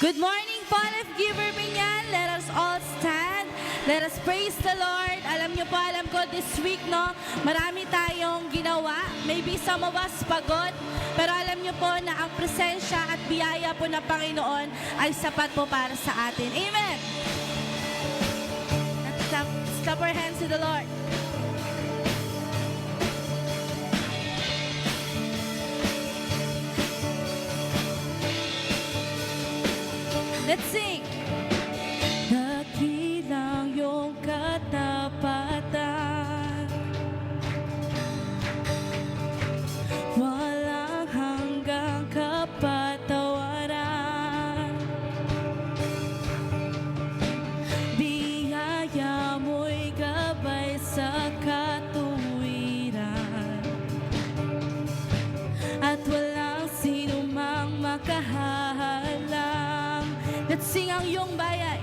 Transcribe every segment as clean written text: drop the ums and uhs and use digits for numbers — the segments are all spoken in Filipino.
Good morning po, Life Giver Binyan. Let us all stand. Let us praise the Lord. Alam niyo po, alam ko this week, no, marami tayong ginawa. Maybe some of us pagod. Pero alam niyo po na ang presensya at biyaya po ng Panginoon ay sapat po para sa atin. Amen. Let's clap our hands to the Lord. Let's sing. Dakilang iyong katapatan, walang hanggang kapatawaran. Biyaya mo'y gabay sa katuwiran, at walang sinumang makahalang. Let's sing ang iyong bayay.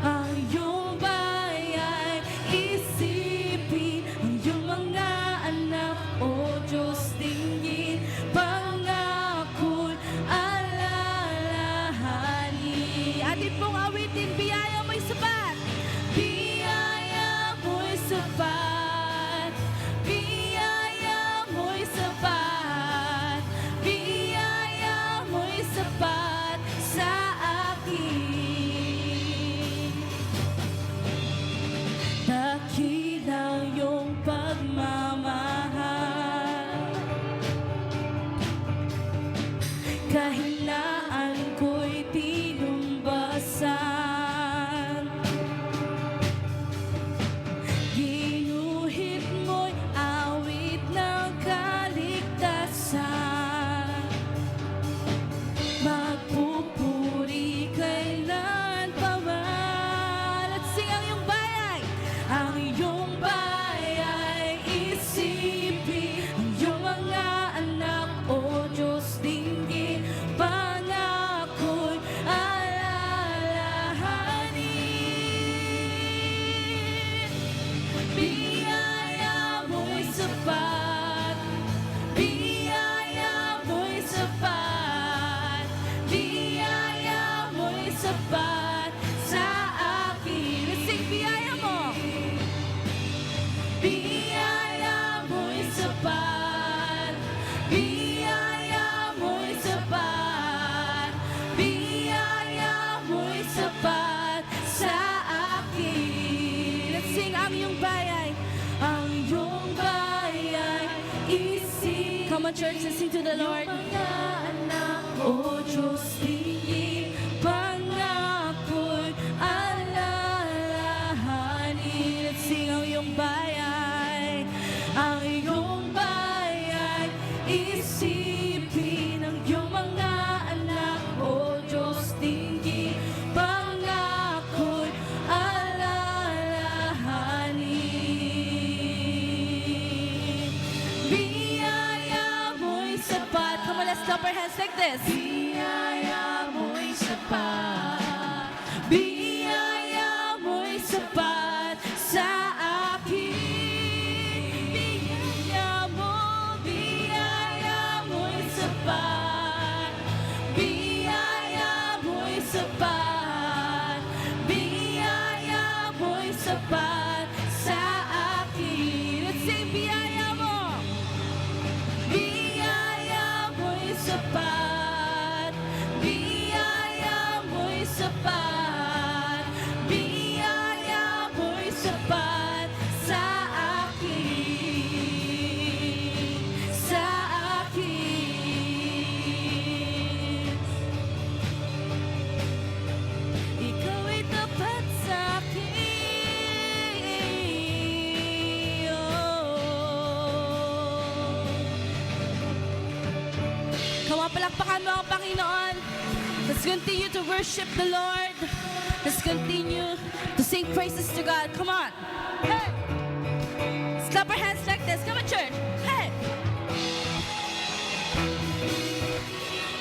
Ang iyong bayay, isipin ang iyong mga anak, O Diyos, tingin, pangako'y alalahanin. Atin pong awitin, biyaya mo'y sapat. Biyaya mo'y sapat. Biyaya mo'y sapat. Biyaya mo'y sapat sa dakilang iyong pagmamahal, kahinaan ko'y tinumbasan. Ginuhit mo'y awit ng kaligtasan, magpupuri kailan pa man. Let's sing ang iyong bayay. Ang iyong bayay, isipin ang iyong mga anak, O Diyos, dinggin, pangako'y alalahanin. Biyaya mo'y sapat. Biyaya mo'y sapat. Biyaya mo'y sapat sa akin. Let's sing, biyaya mo. Biyaya mo'y sapat. Biyaya mo'y sapat. Biyaya mo'y sapat sa akin. Let's sing ang iyong bayay. Ang iyong bayay, isip. Come on, church, let's sing to the Lord. Mga anak, O Diyos, tingin, pangako'y alalahanin. Let's sing ang iyong bayay. Ang iyong bayay, isipin ang iyong mga anak, O Diyos, tingin, pangako'y alalahanin. Biyaya mo'y sapat. Come on, let's clap our hands like this. Biyaya mo'y sapat. Biyaya mo'y sapat sa akin. Biyaya mo'y sapat. Biyaya mo'y sapat. Biyaya mo'y sapat sa akin. Let's sing, biyaya mo. Biyaya mo'y sapat. Biyaya mo'y sapat. Biyaya mo'y sapat sa akin. Sa akin. Ikaw ay tapat sa akin. Oh. Come on, palakpakan mo ang Panginoon. Let's continue to worship the Lord. Let's continue to sing praises to God. Come on. Hey! Let's clap our hands like this. Come on, church. Hey!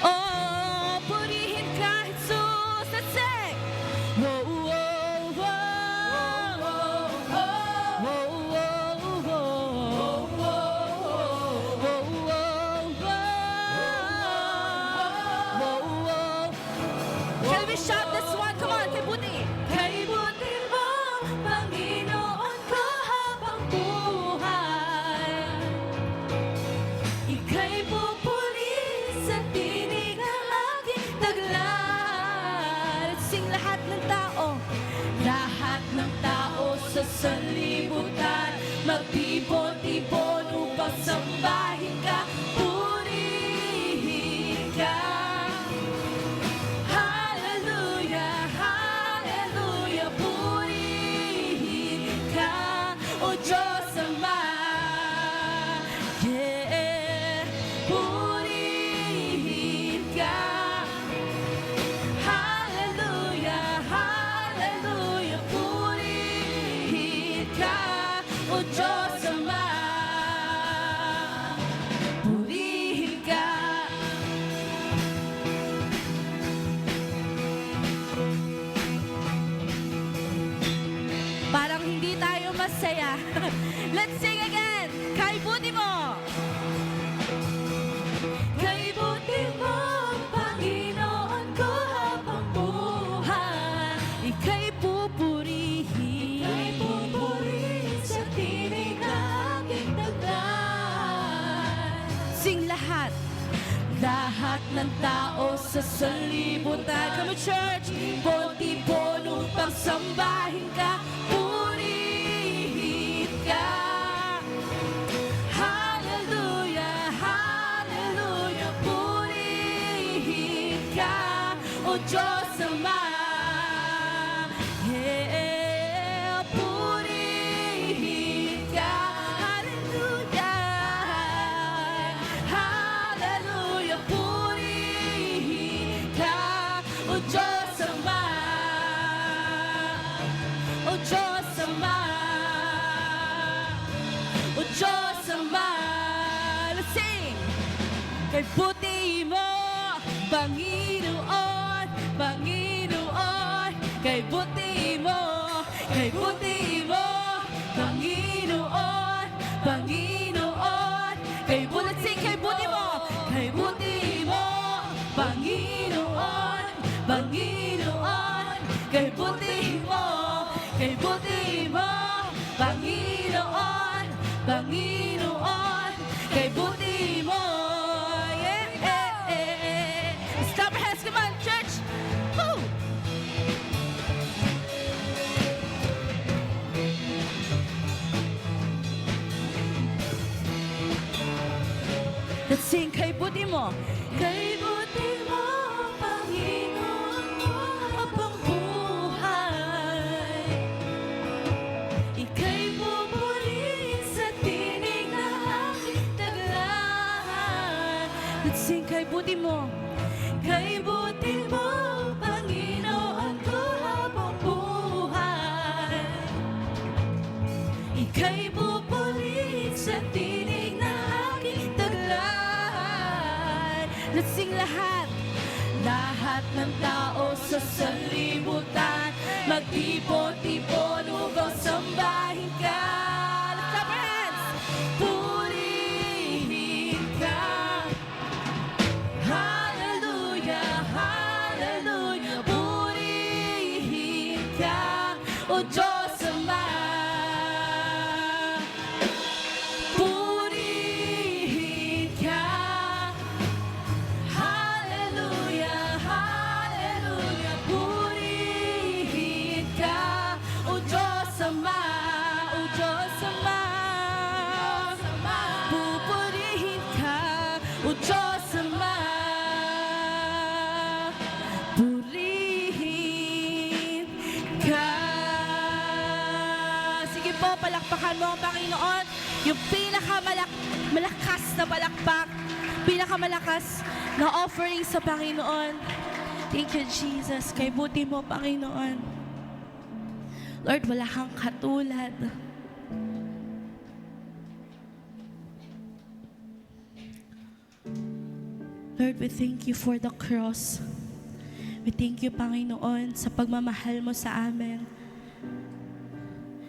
Oh, purihin ka, Jesus. Let's sing. Whoa, whoa, whoa. Whoa, whoa, whoa. Whoa, whoa, whoa. Whoa, whoa. we shout this one? Come on, kay buti. Kay buti mo, Panginoon ko habang buhay. Ika'y pupuri sa tinig ng aking taglay. Let's sing lahat ng tao. Lahat ng tao sa sanlibutan magtipon-tipon upang sambahin ka, purihin ka. Hallelujah, hallelujah, purihin ka, O Diyos Ama. Yeah, purihin ka. Hallelujah, hallelujah, purihin ka, O Diyos Ama. Purihin ka. Parang hindi tayo masaya. Let's sing again. Kay buti mo. Kay buti mo, Panginoon ko habang buhay. Ika'y pupurihin. Ika'y pupurihin sa tinig ng aking taglay. Sing lahat. Lahat ng tao sa sanlibutan. Come on, church. Tipon-tipon upang sambahin ka, purihin ka. Hallelujah, hallelujah, purihin ka, O Diyos Ama. Yeah, purihin ka. Hallelujah, hallelujah, purihin ka, O Diyos Ama. O Diyos Ama. O Diyos Ama. Let's sing. Kay buti mo, Panginoon, Panginoon. Kay buti mo, Panginoon, Panginoon. Kay buti, let's sing. Kay buti mo, Panginoon, Panginoon. Kay buti mo, Panginoon, Panginoon. Kay buti mo. Yeah, eh, eh. Stop your hands, come on, church. Woo! Let's sing. Kay buti mo. Kay buti mo, Panginoon ko habang buhay. Ika'y pupurihin sa tinig ng aking taglay. Let's sing. Kay buti mo. Kay buti mo, Panginoon ko habang buhay. Ika'y pupurihin sa tinig ng aking taglay. Let's sing lahat. Lahat ng tao sa sanlibutan magtipon-tipon upang sambahin ka. Let's clap our hands. Purihin ka. Hallelujah, hallelujah, purihin ka, O Diyos Ama. Purihin ka. Hallelujah, hallelujah, purihin ka, O Diyos Ama, O Diyos Ama. Pupurihin ka, O Diyos Ama. Purihin ka. Sige po, palakpakan mo ang Panginoon. Yung pinakamalakas na palakpak, pinakamalakas na offering sa Panginoon. Thank you, Jesus. Kay buti mo, Panginoon. Lord, wala kang katulad. Lord, we thank you for the cross. We thank you, Panginoon, sa pagmamahal mo sa amin.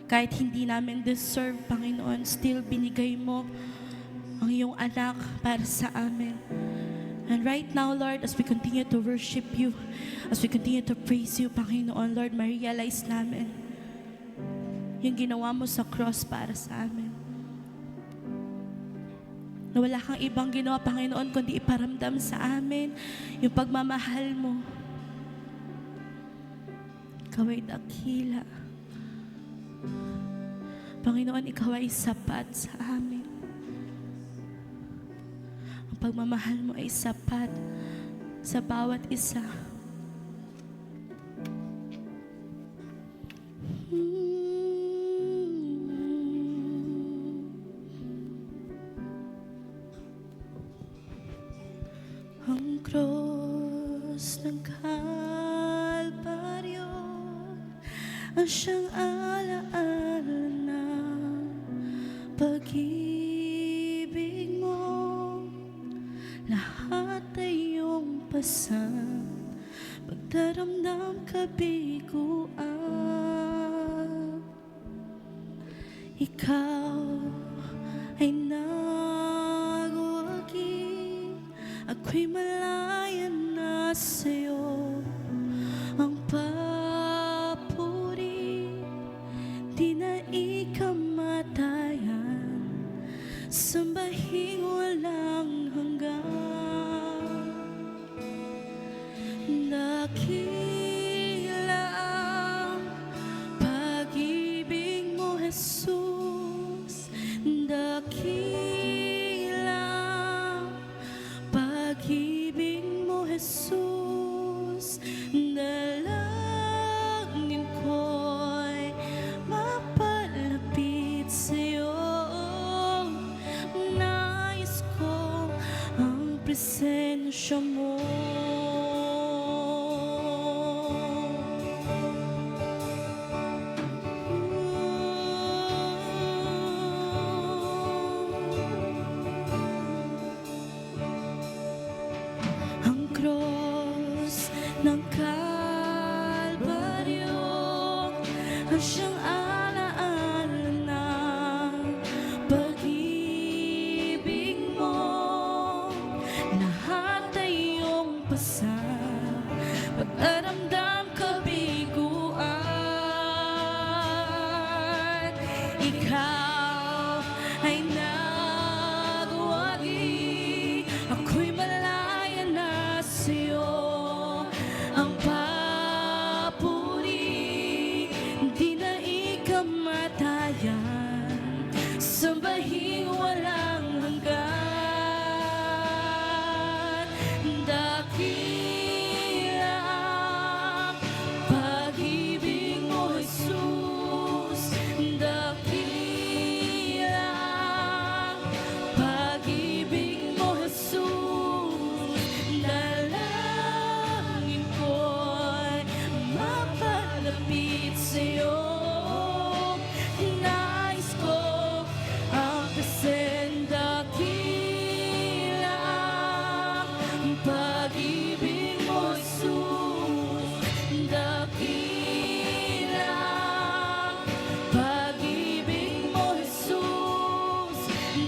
Kahit hindi namin deserve, Panginoon, still binigay mo ang iyong anak para sa amin. And right now, Lord, as we continue to worship you, as we continue to praise you, Panginoon, Lord, ma-realize namin yung ginawa mo sa cross para sa amin. Na wala kang ibang ginawa, Panginoon, kundi iparamdam sa amin yung pagmamahal mo. Ikaw ay dakila. Panginoon, ikaw ay sapat sa amin. Ang pagmamahal mo ay sapat sa bawat isa. Ang cross ng Kalbaryo ang siyang alaala ng pag-ibig mo. Lahat ay iyong pasan, pagdaramdam kabiguan. Ikaw ay nagwagi, ako'y malaya na sa'yo. Ang papuri, di na ikamatayan, sambahin walang hanggan. Dakila ang pag-ibig mo, Jesus. Dakila ang pag-ibig mo, Jesus. Dalangin ko'y mapalapit sa'yo. Nais ko ang presensya mo. Ang cross ng Kalbaryo ang siyang alaala ng pag-ibig mo. Lahat ay iyong pasan, pag-aramdam kabiguan. Ikaw ay nagwagi, ako'y malaya na sa'yo. Ang papuri, di na ikamatayan, sambahin walang hanggan. Dakila ang pag-ibig mo, Jesus. Dakila ang pag-ibig mo, Jesus. Dalangin ko'y mapalapit sa'yo. Nais ko ang presenda, dakila ang pag-ibig mo, Jesus. Dakila ang pag-ibig mo, Jesus.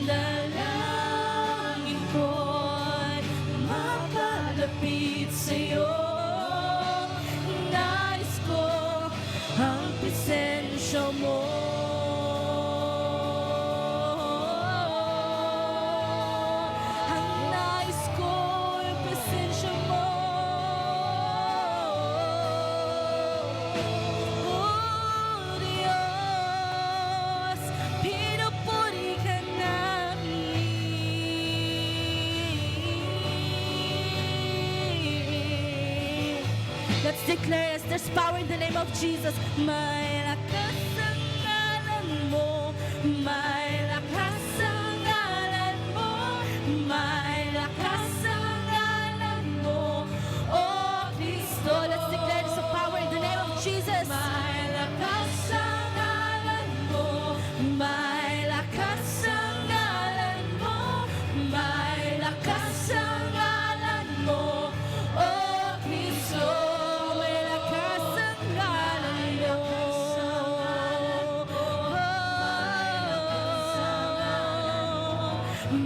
Dalangin ko'y mapalapit sa'yo. Nais ko ang presensya mo. Ang nais ko yung presensya mo. Oh Diyos, pinupuri ka namin. Let's declare as there's power in the name of Jesus. May lakas ang ngalan mo, may lakas ang ngalan mo, may lakas ang ngalan mo, oh Cristo. Let's declare this power in the name of Jesus. May lakas ang ngalan mo, may lakas ang ngalan mo, may lakas ang ngalan mo, oh Cristo. May lakas ang ngalan mo.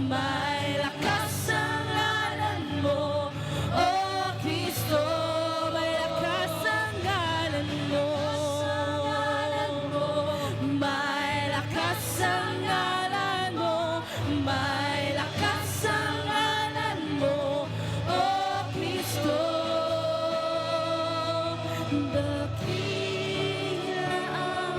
May lakas ang ngalan mo. Dakila ang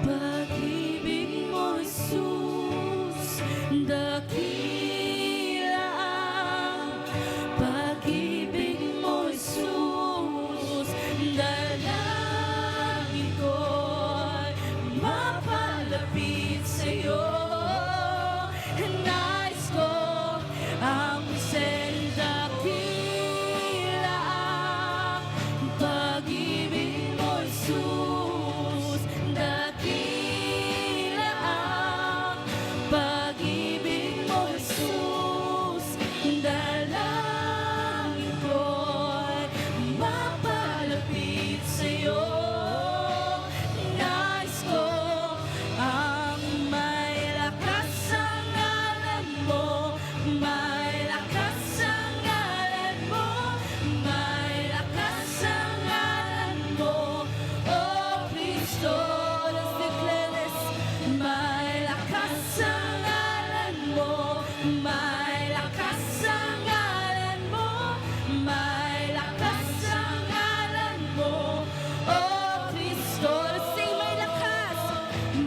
pag-ibig mo, Jesus. Dakila ang pag-ibig mo, Jesus. Dalangin ko'y mapalapit sa'yo. Nais ko ang sendakila ang pag-ibig mo, Jesus. Dakila ang pag-ibig mo, Jesus. Dalangin ko'y mapalapit sa'yo. Nais ko ang may lakas sa ngalan mo, may lakas sa ngalan mo, may lakas sa ngalan mo, oh Cristo. Let's declare this. May lakas sa ngalan mo, may lakas sa ngalan mo, may lakas sa ngalan mo, oh Cristo. Let's sing may lakas.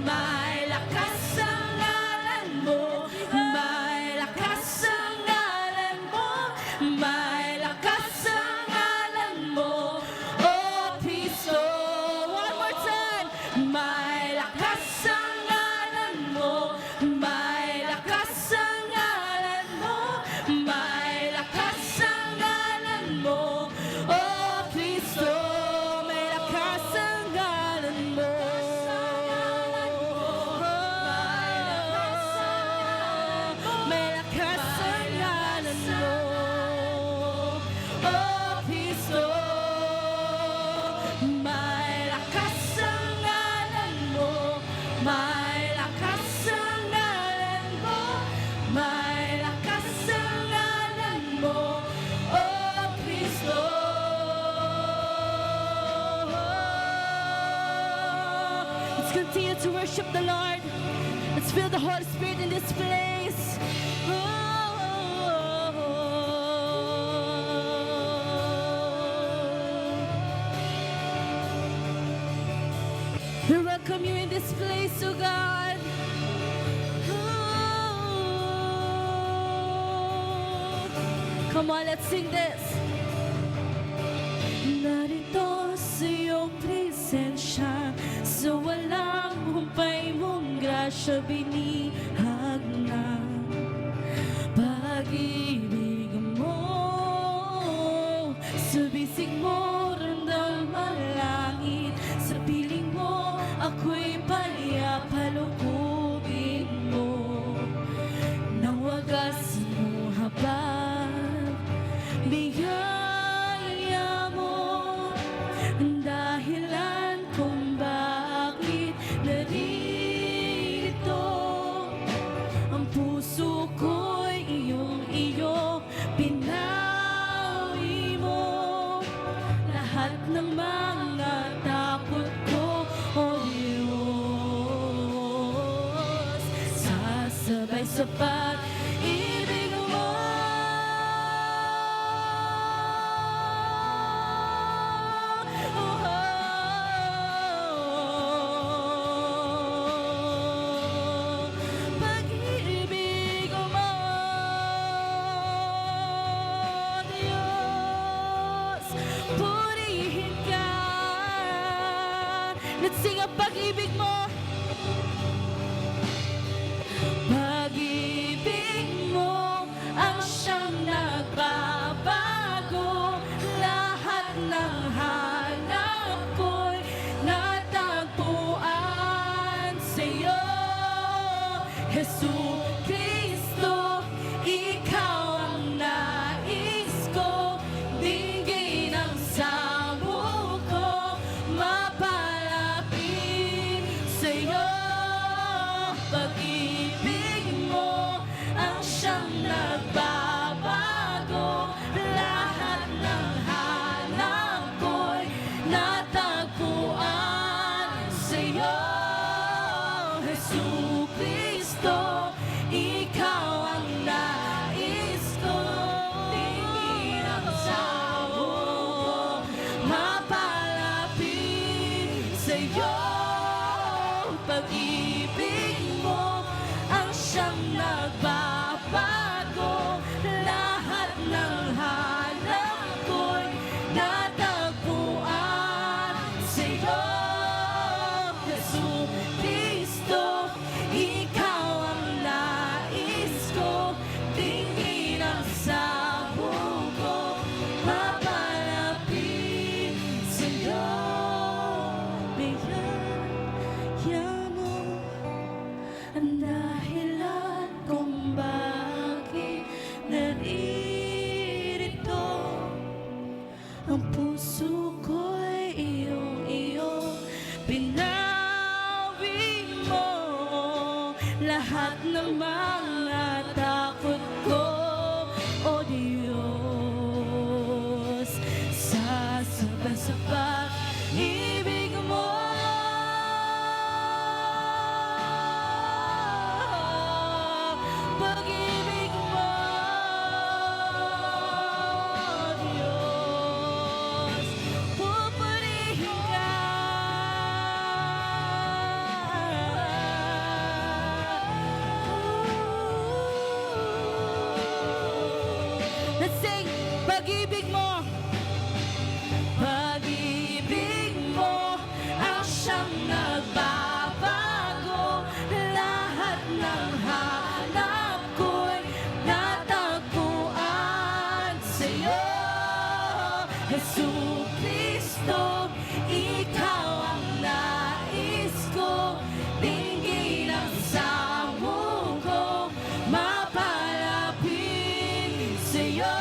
May lakas sa ngalan mo, may lakas sa ngalan mo, may lakas sa ngalan mo, oh Cristo. One more time. May lakas sa ngalan mo, may lakas sa ngalan mo, may lakas sa ngalan mo, oh Cristo. May lakas sa ngalan mo. May lakas sa ngalan mo, oh Cristo. May lakas sa ngalan mo, may lakas sa ngalan mo, may lakas sa ngalan mo, oh Cristo. Let's continue to worship the Lord. Let's feel the Holy Spirit in this place. We welcome you in this place, oh God. Come on, let's sing this. Narito sa iyong presensya, sa walang humpay mong grasya, binihag na pag-ibig mo. Sa bisig mo, ramdam ang langit. Sa piling mo, ako'y palya-palugugin mo. Nang wagas mo habang biyaya mo, ang dahilan kung bakit narito. Ang puso ko'y iyong-iyo, pinawi mo lahat ng mga takot ko, o Diyos. Sasabay sa pag-ibig mo. Pag-ibig mo, Diyos. Purihin ka. Let's sing ang pag-ibig mo. Pag-ibig mo ang siyang nagbabago. Lahat ng hanap ko'y natagpuan sa'yo. Jesus Cristo, ikaw ang nais ko. Dinggin ang sambo ko, mapalapit ang puso ko'y iyong pinawi mo lahat ng mga takot ko, O Diyos, sa pag-ibig mo. Pag-ibig mo, Diyos, pupurihin ka. Let's sing, pag-ibig mo. Pag-ibig mo ang siyang nagbabago. Lahat ng hanap ko'y natagpuan sa'yo. Jesus Cristo, ikaw ang nais ko. Tingin ang samo ko, mapalapit sa'yo.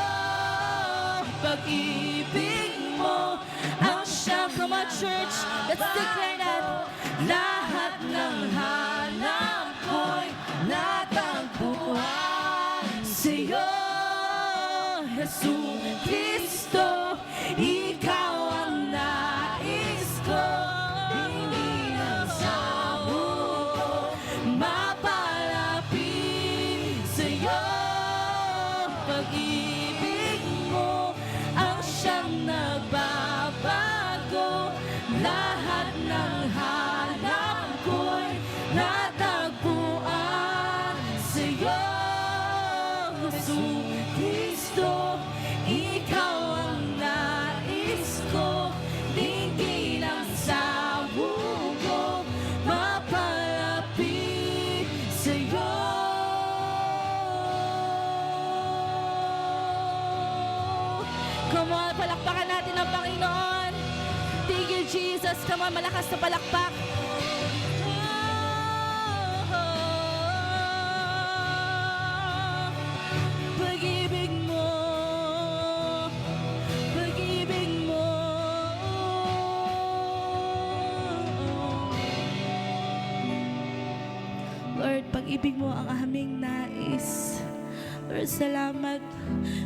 Pag-ibig mo ang siyang, come on church, let's declare that. Lahat ng hanap ko'y natagpuan sa'yo. Jesus Cristo, ikaw ang nais ko. Tingin ang samo ko, mapalapit sa'yo. Pag-ibig mo ang siyang nagbabago. Lahat ng hanap ko'y natagpuan sa'yo. Jesus Cristo, ikaw ang nais ko. Tingin ang samo ko, mapalapit sa'yo. Come on, palakpakan natin ang Panginoon. Thank you, Jesus. Come on, malakas na palakpak. Pag-ibig mo, pag-ibig mo. Lord, pag-ibig mo ang aming nais. Lord, salamat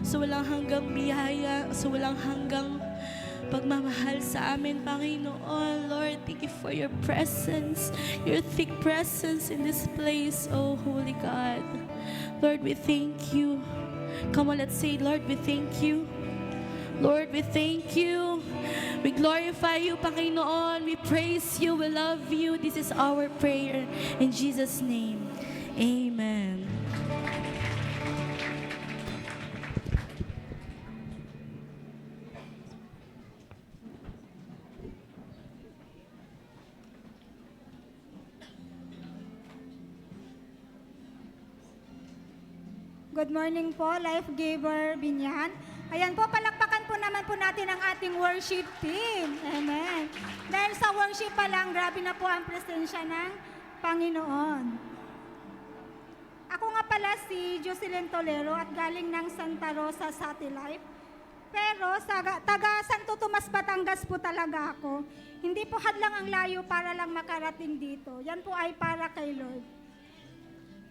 sa walang hanggang biyaya, sa walang hanggang pagmamahal sa amin, Panginoon. Lord, thank you for your presence, your thick presence in this place, oh Holy God. Lord, we thank you. Come on, let's say, Lord, we thank you. Lord, we thank you. We glorify you, Panginoon. We praise you. We love you. This is our prayer. In Jesus' name, amen. Good morning po, Life Giver Binyan. Ayan po, palakpakan po naman po natin ang ating worship team. Amen. Dahil sa worship pa lang, grabe na po ang presensya ng Panginoon. Ako nga pala si Jocelyn Tolero at galing ng Santa Rosa Satellite. Pero sa taga Santo Tomas, Batangas po talaga ako. Hindi po hadlang ang layo para lang makarating dito. Yan po ay para kay Lord.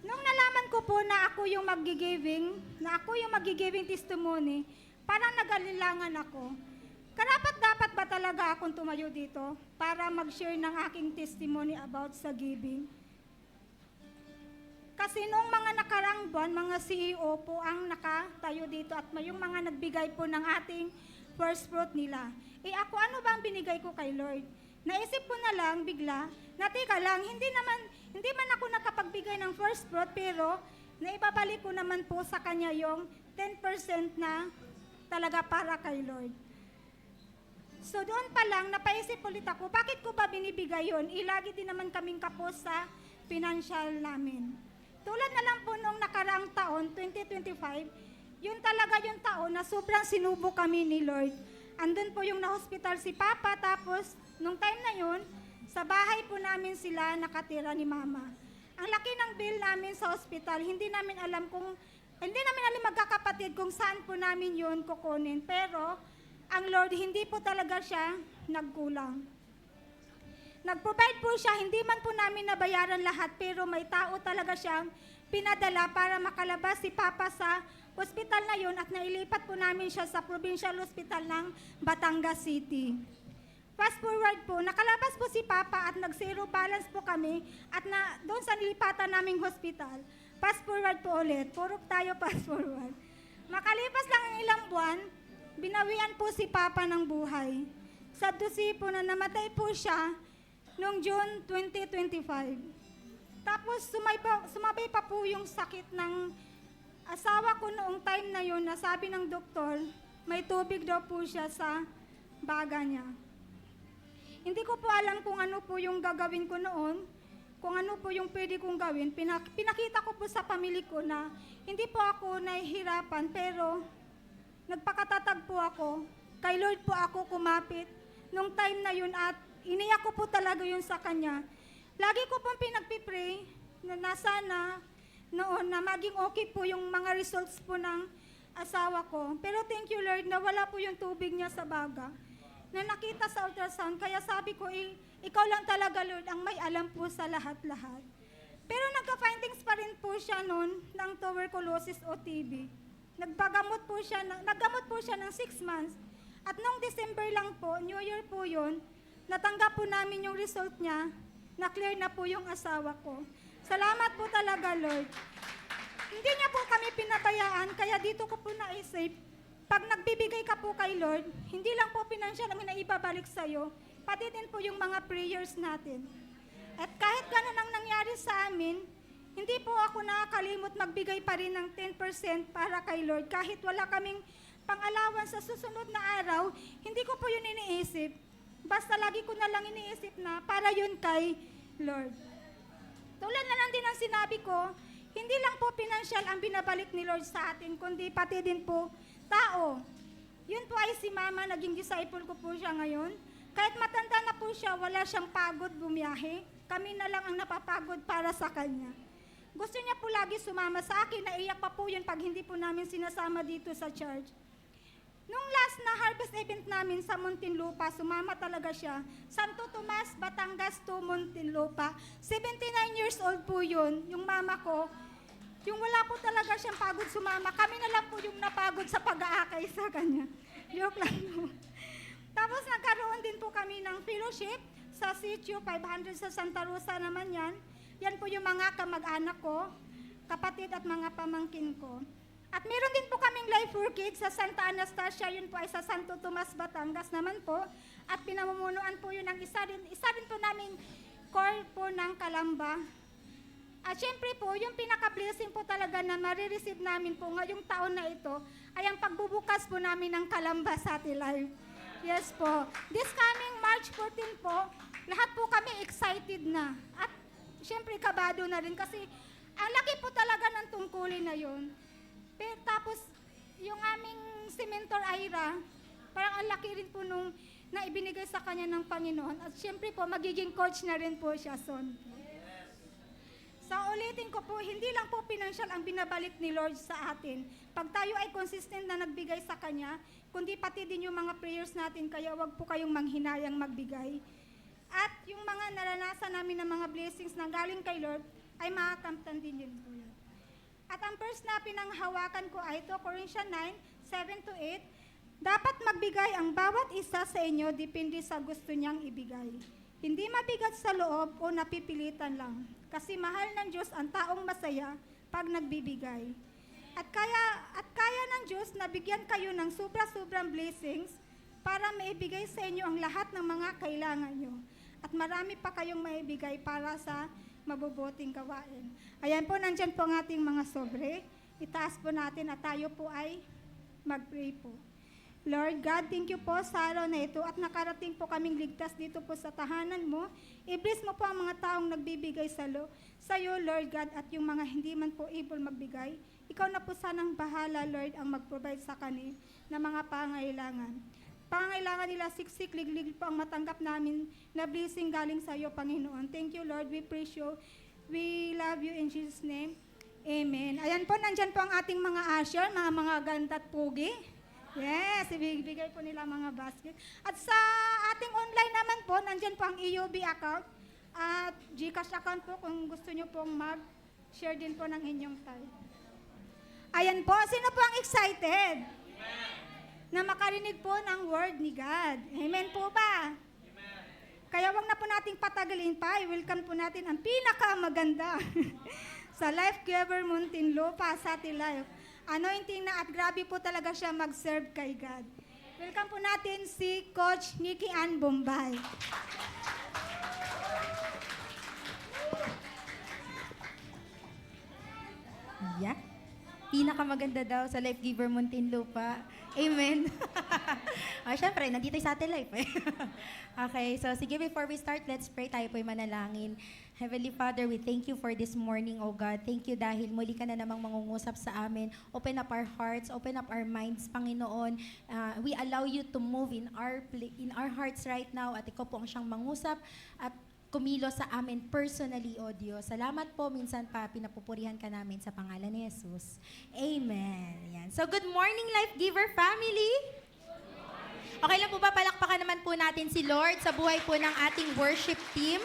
Nung nalaman ko po na ako yung magigiving testimony, parang nag-alilangan ako. Karapat-dapat ba talaga akong tumayo dito para mag-share ng aking testimony about sa giving? Kasi nung mga nakarang buwan, mga CEO po ang nakatayo dito at yung mga nagbigay po ng ating first fruit nila. Ako, ano ba ang binigay ko kay Lord? Naisip ko na lang bigla, na teka lang, hindi man ako nakapagbigay ng first fruit, pero naibabalik ko naman po sa Kanya yung 10% na talaga para kay Lord. So doon pa lang, napaisip ulit ako, bakit ko ba binibigay yun? Lagi din naman kaming kapos sa financial namin. Tulad na lang po nung nakaraang taon, 2025, yun talaga yung taon na sobrang sinubo kami ni Lord. Andun po yung na-hospital si Papa, tapos nung time na yun, sa bahay po namin sila nakatira ni Mama. Ang laki ng bill namin sa hospital, hindi namin alam magkakapatid kung saan po namin yun kukunin. Pero ang Lord, hindi po talaga siya nagkulang. Nag-provide po siya, hindi man po namin nabayaran lahat, pero may tao talaga siyang pinadala para makalabas si Papa sa hospital na yun at nailipat po namin siya sa Provincial Hospital ng Batangas City. Fast forward po, nakalabas po si Papa at nag-zero balance po kami at doon sa nilipatan naming hospital. Fast forward po ulit, puro tayo fast forward. Makalipas lang ang ilang buwan, binawian po si Papa ng buhay. Sa dusi po na namatay po siya noong June 2025. Tapos sumabay pa po yung sakit ng asawa ko noong time na yun na sabi ng doktor, may tubig daw po siya sa baga niya. Hindi ko po alam kung ano po yung gagawin ko noon, kung ano po yung pwede kong gawin. Pinakita ko po sa pamilya ko na hindi po ako nahihirapan, pero nagpakatatag po ako. Kay Lord po ako kumapit nung time na yun at iniyak ko po talaga yun sa Kanya. Lagi ko pong pinagpipray na sana noon na maging okay po yung mga results po ng asawa ko. Pero thank you Lord na wala po yung tubig niya sa baga na nakita sa ultrasound. Kaya sabi ko, ikaw lang talaga Lord ang may alam po sa lahat-lahat. Pero nagka-findings pa rin po siya noon ng tuberculosis o TB. Naggamot po siya ng 6 months. At noong December lang po, New Year po yun, natanggap po namin yung result niya, na-clear na po yung asawa ko. Salamat po talaga, Lord. Hindi niya po kami pinabayaan, kaya dito ko po naisip, pag nagbibigay ka po kay Lord, hindi lang po financial ang naibabalik sa'yo, pati din po yung mga prayers natin. At kahit ganun ang nangyari sa amin, hindi po ako nakakalimot magbigay pa rin ng 10% para kay Lord. Kahit wala kaming pang-alawan sa susunod na araw, hindi ko po yun iniisip. Basta lagi ko na lang iniisip na para yun kay Lord. Tulad na lang din ang sinabi ko, hindi lang po financial ang binabalik ni Lord sa atin, kundi pati din po tao. Yun po ay si Mama, naging disciple ko po siya ngayon. Kahit matanda na po siya, wala siyang pagod bumiyahe. Kami na lang ang napapagod para sa kanya. Gusto niya po lagi sumama sa akin, naiyak pa po yun pag hindi po namin sinasama dito sa church. Nung last na harvest event namin sa Muntinlupa, sumama talaga siya. Santo Tomas, Batangas to Muntinlupa. 79 years old po yun, yung mama ko. Yung wala po talaga siyang pagod sumama. Kami na lang po yung napagod sa pag-aakay sa kanya. Joke lang po. Tapos nagkaroon din po kami ng fellowship sa sitio 500 sa Santa Rosa naman yan. Yan po yung mga kamag-anak ko, kapatid at mga pamangkin ko. At meron din po kaming Life for Kids sa Santa Anastasia, yun po ay sa Santo Tomas, Batangas naman po. At pinamumunuan po yun ng isa din po naming core po ng Kalamba. At syempre po, yung pinaka-blessing po talaga na marireceive namin po ngayong taon na ito ay ang pagbubukas po namin ng Kalamba City Life. Yes po. This coming March 14 po, lahat po kami excited na. At syempre kabado na rin kasi ang laki po talaga ng tungkulin na yun. Pero tapos, yung aming si Mentor Ira, parang ang laki rin po nung na ibinigay sa kanya ng Panginoon. At syempre po, magiging coach na rin po siya soon. Sa ulitin ko po, hindi lang po financial ang binabalik ni Lord sa atin. Pag tayo ay consistent na nagbigay sa Kanya, kundi pati din yung mga prayers natin, kaya wag po kayong manghinayang magbigay. At yung mga naranasan namin ng mga blessings na galing kay Lord, ay makakamtan din yun po yun. At ang first na pinanghawakan ko ay ito, Corinthians 9, 7-8, dapat magbigay ang bawat isa sa inyo depende sa gusto niyang ibigay. Hindi mabigat sa loob o napipilitan lang. Kasi mahal ng Diyos ang taong masaya pag nagbibigay. At kaya ng Diyos na bigyan kayo ng sobra-sobrang blessings para maibigay sa inyo ang lahat ng mga kailangan nyo. At marami pa kayong maibigay para sa mabubuting gawain. Ayan po, nandyan po ang ating mga sobre. Itaas po natin at tayo po ay mag-pray po. Lord God, thank you po sa araw na ito at nakarating po kaming ligtas dito po sa tahanan mo. I-bless mo po ang mga taong nagbibigay sa iyo, Lord God, at yung mga hindi man po able magbigay. Ikaw na po sanang bahala, Lord, ang mag-provide sa kanil na mga pangailangan. Pangailangan nila siksik, liglig po ang matanggap namin na blessing galing sa iyo, Panginoon. Thank you, Lord. We praise you. We love you in Jesus' name. Amen. Ayan po, nandyan po ang ating mga usher, mga ganda at pugi. Yes, ibibigay po nila mga basket. At sa ating online naman po, nandyan po ang EUB account at GCash account po kung gusto nyo pong mag-share din po ng inyong tithe. Ayan po, sino po ang excited? Na makarinig po ng word ni God. Amen po ba? Kaya wag na po nating patagalin pa. I-welcome po natin ang pinakamaganda sa Life Giver Muntinlupa sa Life. Anointing na at grabe po talaga siya mag-serve kay God. Welcome po natin si Coach Nikki Ann Bombay. Yeah. Pinakamaganda daw sa Life Giver Muntinlupa. Amen. Syempre, nandito sa ating life. Okay, so sige, before we start, let's pray. Tayo po'y manalangin. Heavenly Father, we thank you for this morning, oh God. Thank you dahil muli ka na namang mangungusap sa amin. Open up our hearts, open up our minds, Panginoon. We allow you to move in our hearts right now at ikaw po ang siyang mangusap at kumilo sa amin personally, O Diyos. Salamat po, minsan pa pinapupurihan ka namin sa pangalan ni Jesus. Amen. Yan. So, good morning, Life Giver family. Okay lang po ba, palakpakan naman po natin si Lord sa buhay po ng ating worship team.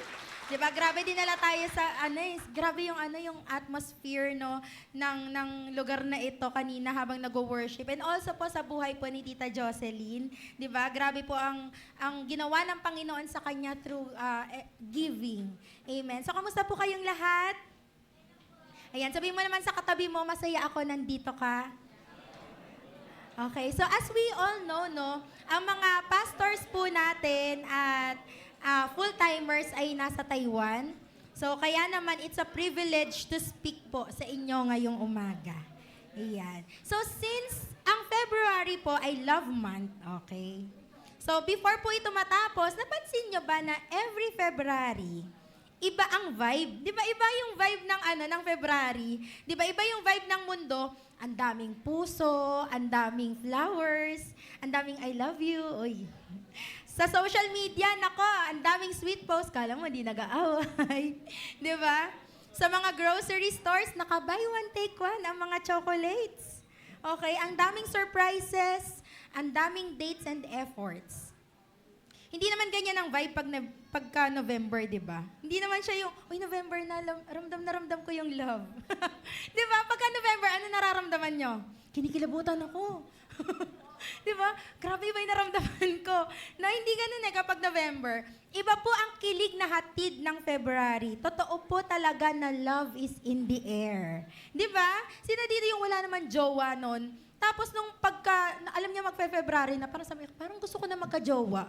Diba? Grabe dinala tayo sa grabe yung atmosphere no ng lugar na ito kanina habang nagwo-worship. And also po sa buhay po ni Tita Jocelyn, 'di ba? Grabe po ang ginawa ng Panginoon sa kanya through giving. Amen. So kamusta po kayong lahat? Ayan, sabihin mo naman sa katabi mo, masaya ako nandito ka. Okay, so as we all know, no, ang mga pastors po natin at full-timers ay nasa Taiwan. So, kaya naman, it's a privilege to speak po sa inyo ngayong umaga. Ayan. So, since ang February po ay Love Month, okay? So, before po ito matapos, napansin nyo ba na every February, iba ang vibe? Di ba iba yung vibe ng February? Di ba iba yung vibe ng mundo? Ang daming puso, ang daming flowers, ang daming I love you. Uy. Sa social media, nako, ang daming sweet posts. Kala mo, di nag-aaway. Di ba? Sa mga grocery stores, naka-buy one, take one ang mga chocolates. Okay, ang daming surprises, ang daming dates and efforts. Hindi naman ganyan ang vibe pagka November, di ba? Hindi naman siya yung, uy, November na, ramdam ko yung love. Di ba? Pagka November, ano nararamdaman nyo? Kinikilabutan ako. Di ba? Grabe ba yung naramdaman ko? Na hindi ganun kapag November. Iba po ang kilig na hatid ng February. Totoo po talaga na love is in the air. Di ba? Sino dito yung wala naman jowa nun? Tapos nung alam niya magfe-February na, parang gusto ko na magka-jowa.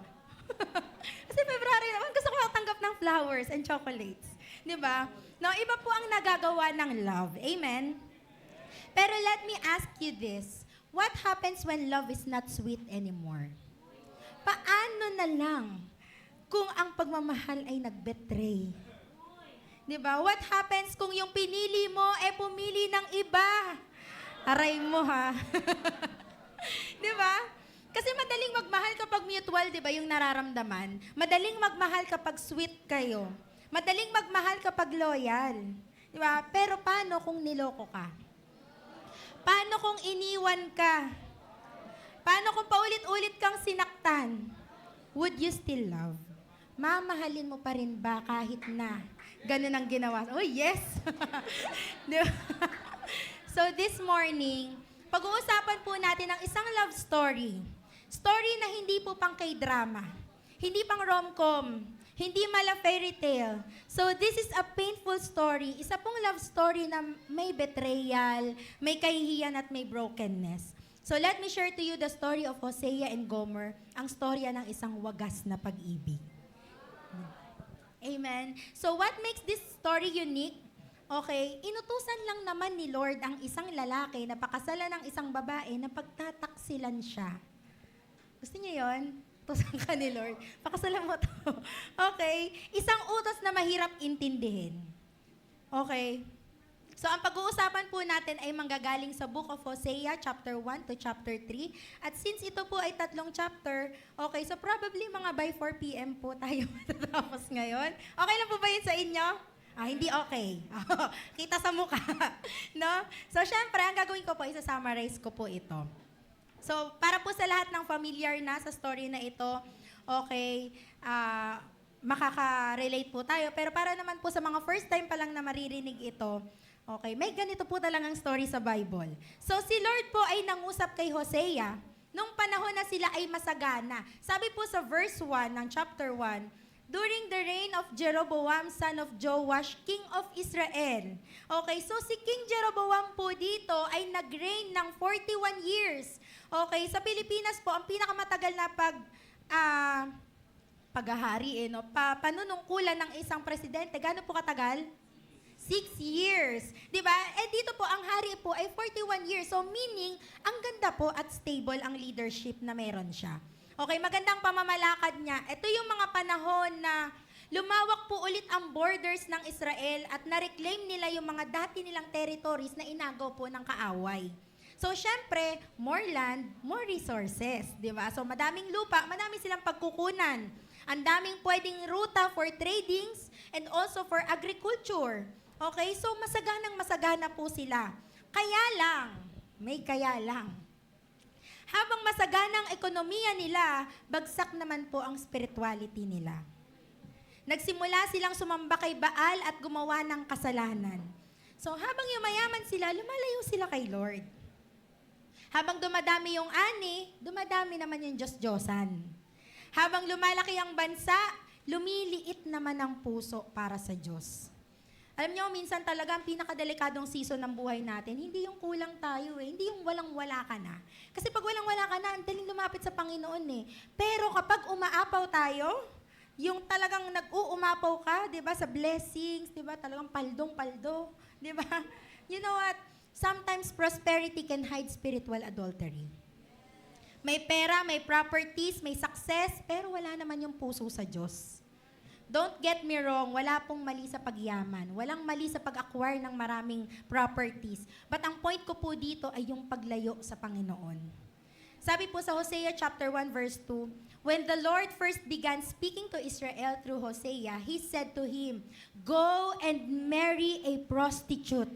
Kasi February naman, gusto ko matanggap ng flowers and chocolates. Di ba? No, iba po ang nagagawa ng love. Amen? Pero let me ask you this. What happens when love is not sweet anymore? Paano na lang kung ang pagmamahal ay nag-betray? Diba? What happens kung yung pinili mo pumili ng iba? Aray mo ha. Diba? Kasi madaling magmahal kapag mutual, diba, yung nararamdaman. Madaling magmahal kapag sweet kayo. Madaling magmahal kapag loyal. Diba? Pero paano kung niloko ka? Paano kung iniwan ka? Paano kung paulit-ulit kang sinaktan? Would you still love? Mamahalin mo pa rin ba kahit na ganun ang ginawa? Oh, yes! So this morning, pag-uusapan po natin ang isang love story. Story na hindi po pang K-drama. Hindi pang rom-com. Hindi mala fairy tale. So this is a painful story. Isa pong love story na may betrayal, may kahihiyan at may brokenness. So let me share to you the story of Hosea and Gomer, ang storya ng isang wagas na pag-ibig. Amen. So what makes this story unique? Okay, inutusan lang naman ni Lord ang isang lalaki na pakasalan ng isang babae na pagtataksilan siya. Gusto niyo yon? Utosan ka ni Lord. Pakasalan mo to. Okay? Isang utos na mahirap intindihin. Okay? So, ang pag-uusapan po natin ay manggagaling sa Book of Hosea, chapter 1 to chapter 3. At since ito po ay 3 chapter, okay, so probably mga by 4 p.m. po tayo matatapos ngayon. Okay lang po ba yun sa inyo? Hindi okay. Kita sa mukha. No? So, syempre, ang gagawin ko po, isa-summarize ko po ito. So, para po sa lahat ng familiar na sa story na ito, okay, makaka-relate po tayo. Pero para naman po sa mga first time pa lang na maririnig ito, okay, may ganito po talagang story sa Bible. So, si Lord po ay nangusap kay Hosea nung panahon na sila ay masagana. Sabi po sa verse 1 ng chapter 1, during the reign of Jeroboam, son of Joash, king of Israel. Okay, so si King Jeroboam po dito ay nag-reign ng 41 years. Okay, sa Pilipinas po, ang pinakamatagal na paghahari, panunungkulan ng isang presidente, gaano po katagal? 6 years. Diba? Dito po, ang hari po ay 41 years. So, meaning, ang ganda po at stable ang leadership na meron siya. Okay, magandang pamamalakad niya. Ito yung mga panahon na lumawak po ulit ang borders ng Israel at na-reclaim nila yung mga dati nilang territories na inagaw po ng kaaway. So, syempre, more land, more resources. Diba? So, madaming lupa, madami silang pagkukunan. Ang daming pwedeng ruta for tradings and also for agriculture. Okay, so masagana po sila. Kaya lang, may kaya lang. Habang masagana ang ekonomiya nila, bagsak naman po ang spirituality nila. Nagsimula silang sumamba kay Baal at gumawa ng kasalanan. So habang yumayaman sila, lumalayo sila kay Lord. Habang dumadami yung ani, dumadami naman yung Diyos-Diyosan. Habang lumalaki ang bansa, lumiliit naman ang puso para sa Diyos. Alam niyo, minsan talaga ang pinakadelikadong season ng buhay natin, hindi yung kulang tayo hindi yung walang-wala ka na. Kasi pag walang-wala ka na, ang daling lumapit sa Panginoon Pero kapag umaapaw tayo, yung talagang nag-uumapaw ka, di ba, sa blessings, di ba, talagang paldong-paldo, di ba? You know what? Sometimes prosperity can hide spiritual adultery. May pera, may properties, may success, pero wala naman yung puso sa Diyos. Don't get me wrong, wala pong mali sa pagyaman. Walang mali sa pag-acquire ng maraming properties. But ang point ko po dito ay yung paglayo sa Panginoon. Sabi po sa Hosea chapter 1 verse 2, when the Lord first began speaking to Israel through Hosea, He said to him, "Go and marry a prostitute."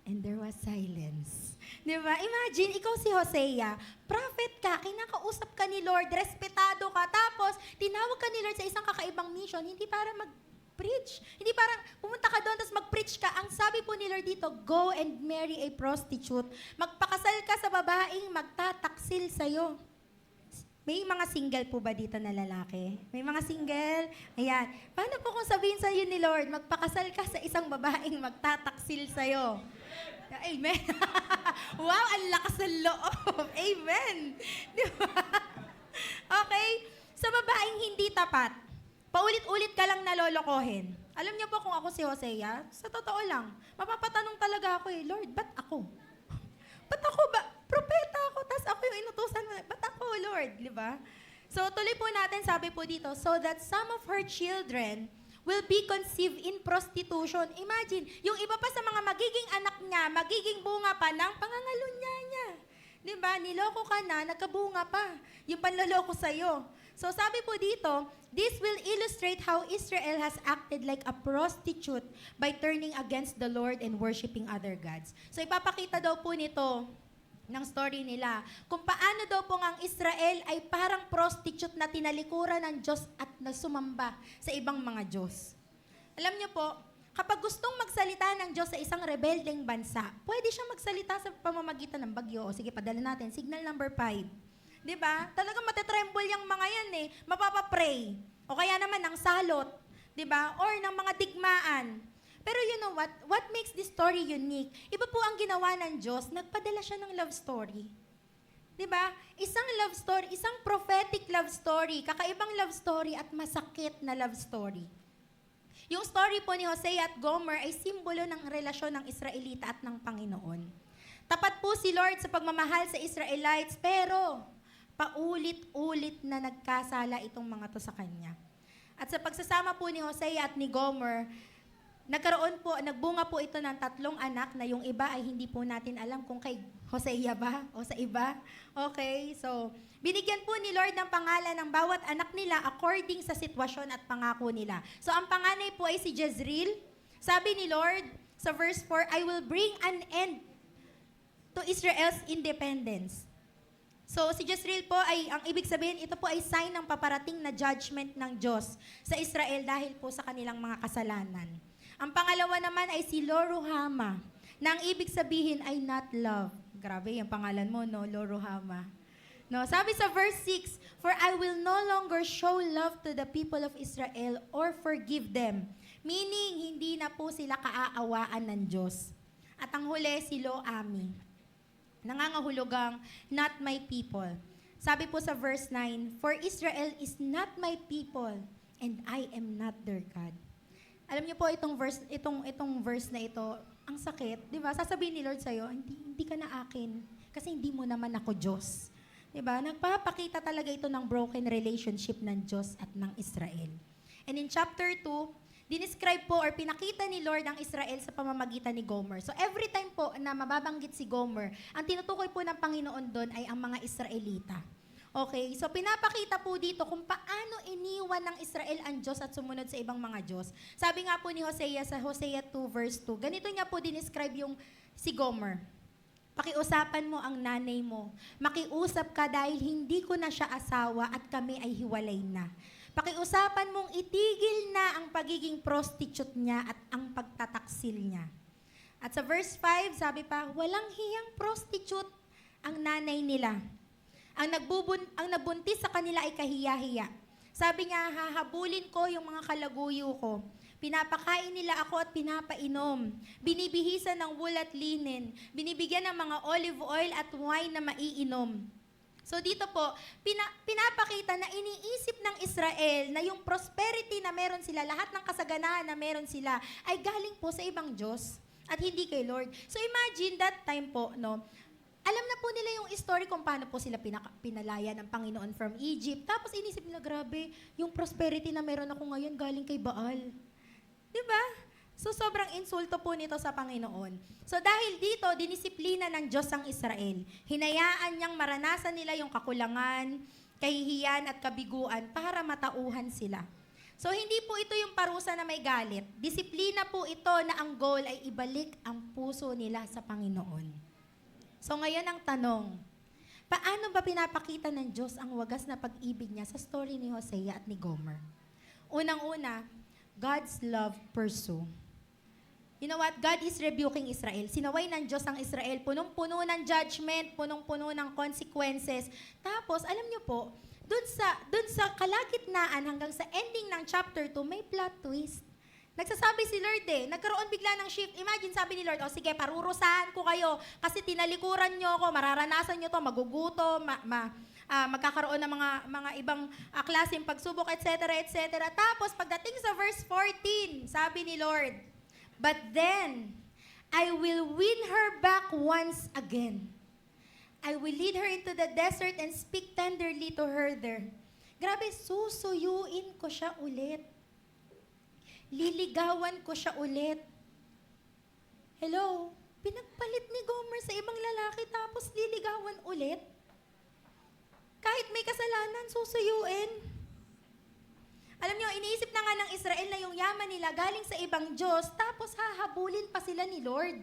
And there was silence. Diba? Imagine, ikaw si Hosea, prophet ka, kinakausap ka ni Lord, respetado ka, tapos tinawag ka ni Lord sa isang kakaibang mission, hindi para mag-preach. Hindi parang pumunta ka doon, tapos mag-preach ka. Ang sabi po ni Lord dito, go and marry a prostitute. Magpakasal ka sa babaeng magtataksil sa'yo. May mga single po ba dito na lalaki? May mga single? Ayan. Paano po kung sabihin sa'yo ni Lord, magpakasal ka sa isang babaeng magtataksil sa'yo? Amen. Wow, ang lakas ng loob. Amen. Di ba? Okay? Sa babaeng hindi tapat, paulit-ulit ka lang nalolokohin. Alam niyo po kung ako si Hosea, sa totoo lang, mapapatanong talaga ako Lord, ba't ako? Ba't ako ba? Propeta ako, tas ako yung inutusan mo. Ba't ako, Lord? Di ba? So, tuloy po natin, sabi po dito, so that some of her children will be conceived in prostitution. Imagine, yung iba pa sa mga magiging anak niya, magiging bunga pa ng pangangalunya niya. Diba? Niloko ka na, nagkabunga pa. Yung panloloko sa'yo. So sabi po dito, this will illustrate how Israel has acted like a prostitute by turning against the Lord and worshiping other gods. So ipapakita daw po nito ng story nila, kung paano daw po ang Israel ay parang prostitute na tinalikuran ng Diyos at nasumamba sa ibang mga Diyos. Alam niyo po, kapag gustong magsalita ng Diyos sa isang rebeldeng bansa, pwede siyang magsalita sa pamamagitan ng bagyo. O sige, padala natin. Signal number 5. Diba? Talagang matetremble yung mga yan Mapapapray. O kaya naman ng salot. Diba? Or ng mga digmaan. Pero you know what? What makes this story unique? Iba po ang ginawa ng Diyos, nagpadala siya ng love story. Diba? Isang love story, isang prophetic love story, kakaibang love story at masakit na love story. Yung story po ni Hosea at Gomer ay simbolo ng relasyon ng Israelita at ng Panginoon. Tapat po si Lord sa pagmamahal sa Israelites, pero paulit-ulit na nagkasala itong mga to sa Kanya. At sa pagsasama po ni Hosea at ni Gomer, nagbunga po ito ng 3 anak na yung iba ay hindi po natin alam kung kay Hosea ba o sa iba. Okay, so binigyan po ni Lord ng pangalan ng bawat anak nila according sa sitwasyon at pangako nila. So ang panganay po ay si Jezreel. Sabi ni Lord sa verse 4, I will bring an end to Israel's independence. So si Jezreel po ay, ang ibig sabihin, ito po ay sign ng paparating na judgment ng Diyos sa Israel dahil po sa kanilang mga kasalanan. Ang pangalawa naman ay si Lo-ruhamah, na ang ibig sabihin ay not love. Grabe, yung pangalan mo, no? Lo-ruhamah. No, sabi sa verse 6, "For I will no longer show love to the people of Israel or forgive them." Meaning, hindi na po sila kaaawaan ng Diyos. At ang huli, si Lo-ammi, nangangahulugang, not my people. Sabi po sa verse 9, "For Israel is not my people, and I am not their God." Alam niyo po itong verse na ito, ang sakit, 'di ba? Sasabihin ni Lord sa iyo, hindi ka na akin kasi hindi mo naman ako Diyos. 'Di ba? Nagpapakita talaga ito ng broken relationship ng Diyos at ng Israel. And in chapter 2, dinescribe po or pinakita ni Lord ang Israel sa pamamagitan ni Gomer. So every time po na mababanggit si Gomer, ang tinutukoy po ng Panginoon doon ay ang mga Israelita. Okay, so pinapakita po dito kung paano iniwan ng Israel ang Diyos at sumunod sa ibang mga Diyos. Sabi nga po ni Hosea sa Hosea 2 verse 2, ganito niya po dinescribe yung si Gomer. "Pakiusapan mo ang nanay mo. Makiusap ka dahil hindi ko na siya asawa at kami ay hiwalay na. Pakiusapan mong itigil na ang pagiging prostitute niya at ang pagtataksil niya." At sa verse 5, sabi pa, "Walang hiyang prostitute ang nanay nila. Ang nagbuntis sa kanila ay kahiya-hiya. Sabi niya, hahabulin ko yung mga kalaguyo ko. Pinapakain nila ako at pinapainom. Binibihisan ng wool at linen. Binibigyan ng mga olive oil at wine na maiinom." So dito po, pinapakita na iniisip ng Israel na yung prosperity na meron sila, lahat ng kasaganaan na meron sila, ay galing po sa ibang Diyos at hindi kay Lord. So imagine that time po, no? Alam na po nila yung story kung paano po sila pinalaya ng Panginoon from Egypt. Tapos inisip nila, grabe, yung prosperity na meron ako ngayon galing kay Baal. Diba? So sobrang insulto po nito sa Panginoon. So dahil dito, dinisiplina ng Diyos ang Israel. Hinayaan niyang maranasan nila yung kakulangan, kahihiyan at kabiguan para matauhan sila. So hindi po ito yung parusa na may galit. Disiplina po ito na ang goal ay ibalik ang puso nila sa Panginoon. So ngayon ang tanong, paano ba pinapakita ng Diyos ang wagas na pag-ibig niya sa story ni Hosea at ni Gomer? Unang-una, God's love pursue. You know what? God is rebuking Israel. Sinaway ng Diyos ang Israel. Punong-puno ng judgment, punong-puno ng consequences. Tapos, alam niyo po, dun sa kalagitnaan hanggang sa ending ng chapter 2, may plot twist. Nagsasabi si Lord nagkaroon bigla ng shift. Imagine, sabi ni Lord, sige, parurusahan ko kayo kasi tinalikuran nyo ako, mararanasan nyo to, magugutom, magkakaroon ng mga ibang klaseng pagsubok, etc., etc. Tapos, pagdating sa verse 14, sabi ni Lord, "But then, I will win her back once again. I will lead her into the desert and speak tenderly to her there." Grabe, susuyuin ko siya ulit. Liligawan ko siya ulit. Hello? Pinagpalit ni Gomer sa ibang lalaki tapos liligawan ulit? Kahit may kasalanan, susuyuin. Alam niyo, iniisip na nga ng Israel na yung yaman nila galing sa ibang Diyos, tapos hahabulin pa sila ni Lord.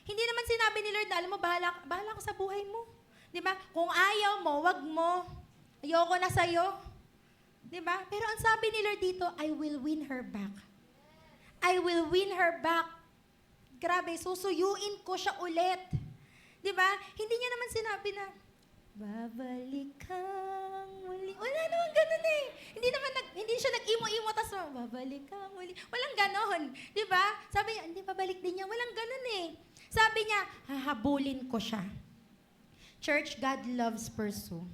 Hindi naman sinabi ni Lord na, alam mo, bahala ko sa buhay mo. Di ba? Kung ayaw mo, wag mo. Ayoko na sa'yo. Di ba? Pero ang sabi ni Lord dito, I will win her back. I will win her back. Grabe, susuyuin ko siya ulit. Di ba? Hindi niya naman sinabi na, babalik kang muli. Wala naman ganun eh. Hindi siya nag-imo-imo, tas babalik kang muli. Walang ganon. Di ba? Sabi niya, hindi, babalik din niya. Walang ganon eh. Sabi niya, hahabulin ko siya. Church, God loves pursue.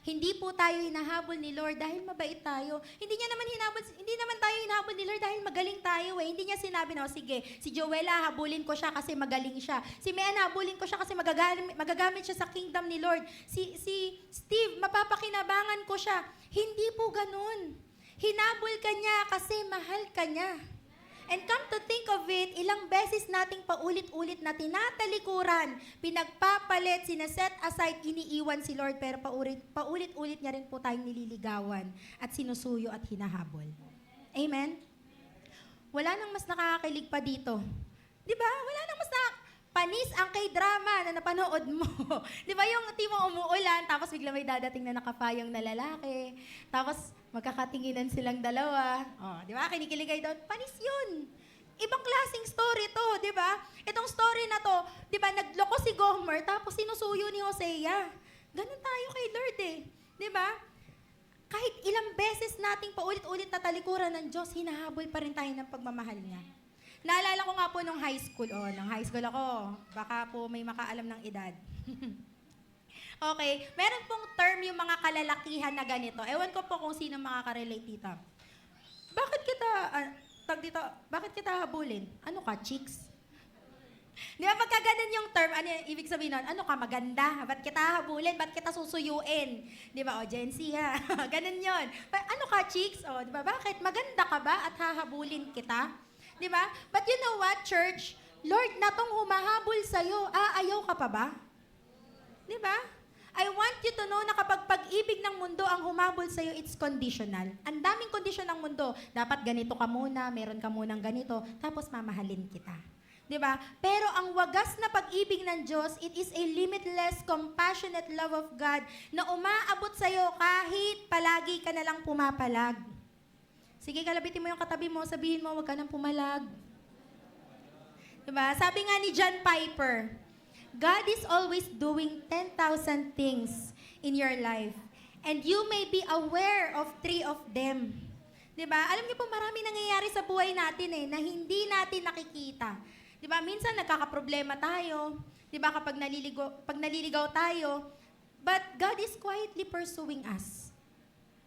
Hindi po tayo hinahabol ni Lord dahil mabait tayo. Hindi naman tayo hinahabol ni Lord dahil magaling tayo eh. Hindi niya sinabi na, sige, si Joella, habulin ko siya kasi magaling siya. Si Mean, habulin ko siya kasi magagamit siya sa kingdom ni Lord. Si Steve, mapapakinabangan ko siya. Hindi po ganun. Hinabol ka niya kasi mahal ka niya. And come to think of it, ilang beses nating paulit-ulit na tinatalikuran, pinagpapalit, sinaset aside, iniiwan si Lord, pero paulit-ulit niya rin po tayong nililigawan at sinusuyo at hinahabol. Amen? Wala nang mas nakakakilig pa dito. Di ba? Wala nang mas Panis ang K-drama na napanood mo. Di ba yung timo umuulan, tapos bigla may dadating na nakapayong na lalaki, tapos magkakatinginan silang dalawa. Oh, di ba? Kinikilig kayo doon. Panis yun. Ibang klaseng story to, di ba? Itong story na to, di ba, nagloko si Gomer, tapos sinusuyo ni Hosea. Ganun tayo kay Lord eh. Di ba? Kahit ilang beses nating paulit-ulit na talikuran ng Diyos, hinahabol pa rin tayo ng pagmamahal niya. Naalala ko nga po nung high school. Nung high school ako. Baka po may makaalam ng edad. Okay. Meron pong term yung mga kalalakihan na ganito. Ewan ko po kung sino makaka-relate dito. Bakit kita habulin? Ano ka, chicks? Di ba pagka ganun yung term, ano yung ibig sabihin nun? Ano ka, maganda? Ba't kita habulin? Ba't kita susuyuin? Di ba? Gen Z ha? Ganun yun. Ano ka, chicks? Di ba? Bakit? Maganda ka ba at hahabulin kita? Di ba? But you know what, church? Lord, na tong humahabol sa'yo, ayaw ka pa ba? Di ba? I want you to know na kapag pag-ibig ng mundo ang humabol sa'yo, it's conditional. Ang daming kondisyon ng mundo. Dapat ganito ka muna, meron ka munang ganito, tapos mamahalin kita. Di ba? Pero ang wagas na pag-ibig ng Diyos, it is a limitless, compassionate love of God na umaabot sa'yo kahit palagi ka na lang pumapalag. Sige, kalabitin mo yung katabi mo, sabihin mo, huwag ka nang pumalag. Diba? Sabi nga ni John Piper, God is always doing 10,000 things in your life, and you may be aware of 3 of them. Diba? Alam niyo po, marami nangyayari sa buhay natin na hindi natin nakikita. Diba? Minsan nagkakaproblema tayo, diba? Kapag naliligaw tayo, but God is quietly pursuing us.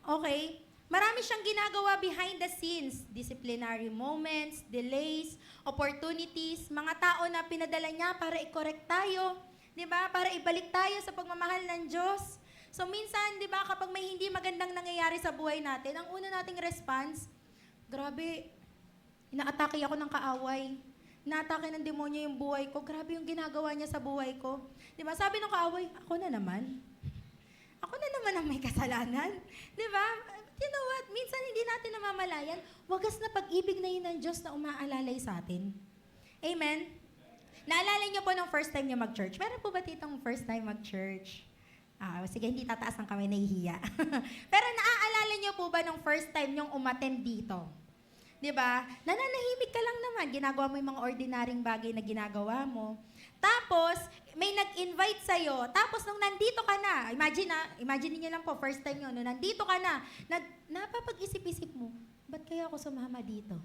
Okay? Marami siyang ginagawa behind the scenes. Disciplinary moments, delays, opportunities, mga tao na pinadala niya para i-correct tayo. Di ba? Para ibalik tayo sa pagmamahal ng Diyos. So minsan, di ba, kapag may hindi magandang nangyayari sa buhay natin, ang una nating response, grabe, inaatake ako ng kaaway. Inaatake ng demonyo yung buhay ko. Grabe yung ginagawa niya sa buhay ko. Di ba? Sabi ng kaaway, ako na naman. Ako na naman ang may kasalanan. Di ba? You know what? Minsan hindi natin namamalayan, wagas na pag-ibig na yun ng Diyos na umaalalay sa atin. Amen? Naalala niyo po nung first time niyo mag-church? Meron po ba titong first time mag-church? Sige, hindi tataas ang kamay, nahihiya. Pero naaalala niyo po ba nung first time niyong umattend dito? Di ba? Nananahimik ka lang naman, ginagawa mo yung mga ordinaryong bagay na ginagawa mo. Tapos, may nag-invite sa'yo. Tapos, nung nandito ka na, imagine niyo lang po, first time nyo, nung nandito ka na, napapag-isip-isip mo, ba't kaya ako sumama dito?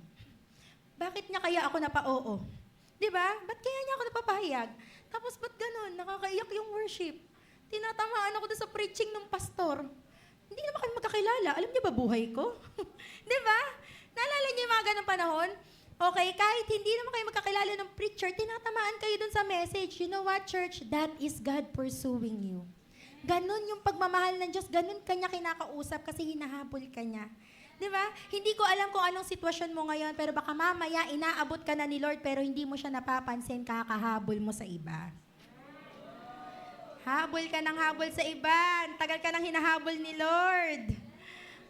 Bakit niya kaya ako napa-oo? Di ba? Ba't kaya niya ako napapahayag? Tapos, ba't ganun? Nakakaiyak yung worship. Tinatamaan ako doon sa preaching ng pastor. Hindi naman kami magkakilala. Alam niyo ba buhay ko? Di ba? Naalala niyo yung mga ganung panahon? Okay, kahit hindi naman kayo magkakilala ng preacher, tinatamaan kayo dun sa message. You know what, church? That is God pursuing you. Ganon yung pagmamahal ng Diyos. Ganon kanya kinakausap kasi hinahabol ka niya. Di ba? Hindi ko alam kung anong sitwasyon mo ngayon, pero baka mamaya inaabot ka na ni Lord, pero hindi mo siya napapansin, kakahabol mo sa iba. Habol ka ng habol sa iba. Tagal ka nang hinahabol ni Lord.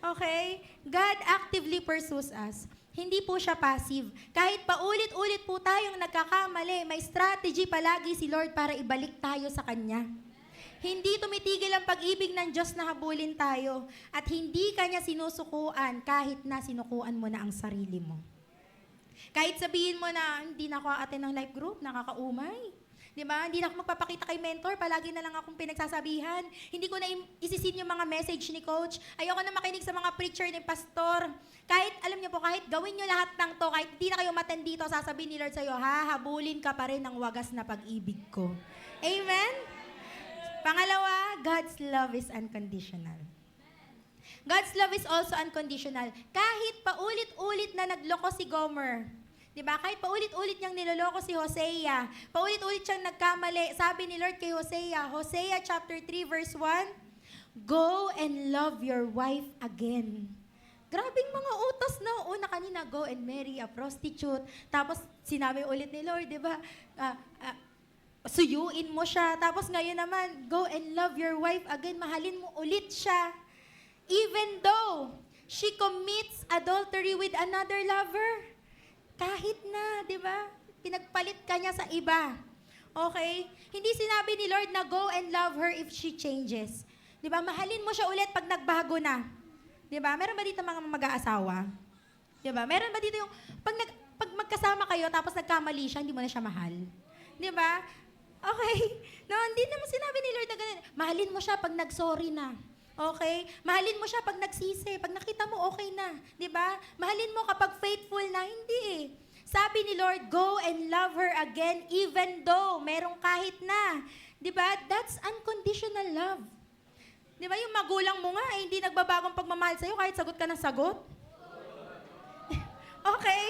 Okay? God actively pursues us. Hindi po siya passive. Kahit paulit-ulit po tayong nagkakamali, may strategy palagi si Lord para ibalik tayo sa Kanya. Hindi tumitigil ang pag-ibig ng Diyos na habulin tayo at hindi Kanya sinusukuan kahit na sinukuan mo na ang sarili mo. Kahit sabihin mo na hindi na ako aaten ng life group, nakakaumay. Di ba? Hindi na ako magpapakita kay mentor, palagi na lang akong pinagsasabihan. Hindi ko na isisin yung mga message ni coach. Ayoko na makinig sa mga preacher ni pastor. Kahit, alam niyo po, kahit gawin niyo lahat ng to, kahit hindi na kayo maten dito, sasabihin ni Lord sa'yo, hahabulin ka pa rin ng wagas na pag-ibig ko. Amen? Pangalawa, God's love is unconditional. God's love is also unconditional. Kahit paulit-ulit na nagloko si Gomer, diba? Kahit paulit-ulit niyang niloloko si Hosea, paulit-ulit siyang nagkamali, sabi ni Lord kay Hosea, Hosea chapter 3 verse 1, go and love your wife again. Grabing mga utos, no? Una kanina, go and marry a prostitute. Tapos sinabi ulit ni Lord, diba? Suyuin mo siya. Tapos ngayon naman, go and love your wife again. Mahalin mo ulit siya. Even though she commits adultery with another lover. Kahit na, di ba? Pinagpalit ka niya sa iba. Okay? Hindi sinabi ni Lord na go and love her if she changes. Di ba? Mahalin mo siya ulit pag nagbago na. Di ba? Meron ba dito mga mag-aasawa? Di ba? Meron ba dito yung, pag magkasama kayo tapos nagkamali siya, hindi mo na siya mahal? Di ba? Okay? No, hindi naman sinabi ni Lord na ganun. Mahalin mo siya pag nag-sorry na. Okay? Mahalin mo siya pag nagsisi. Pag nakita mo, okay na. Di ba? Mahalin mo kapag faithful na. Hindi eh. Sabi ni Lord, go and love her again even though merong kahit na. Di ba? That's unconditional love. Di ba? Yung magulang mo nga, hindi nagbabagong pagmamahal sa'yo kahit sagot ka ng sagot. Okay?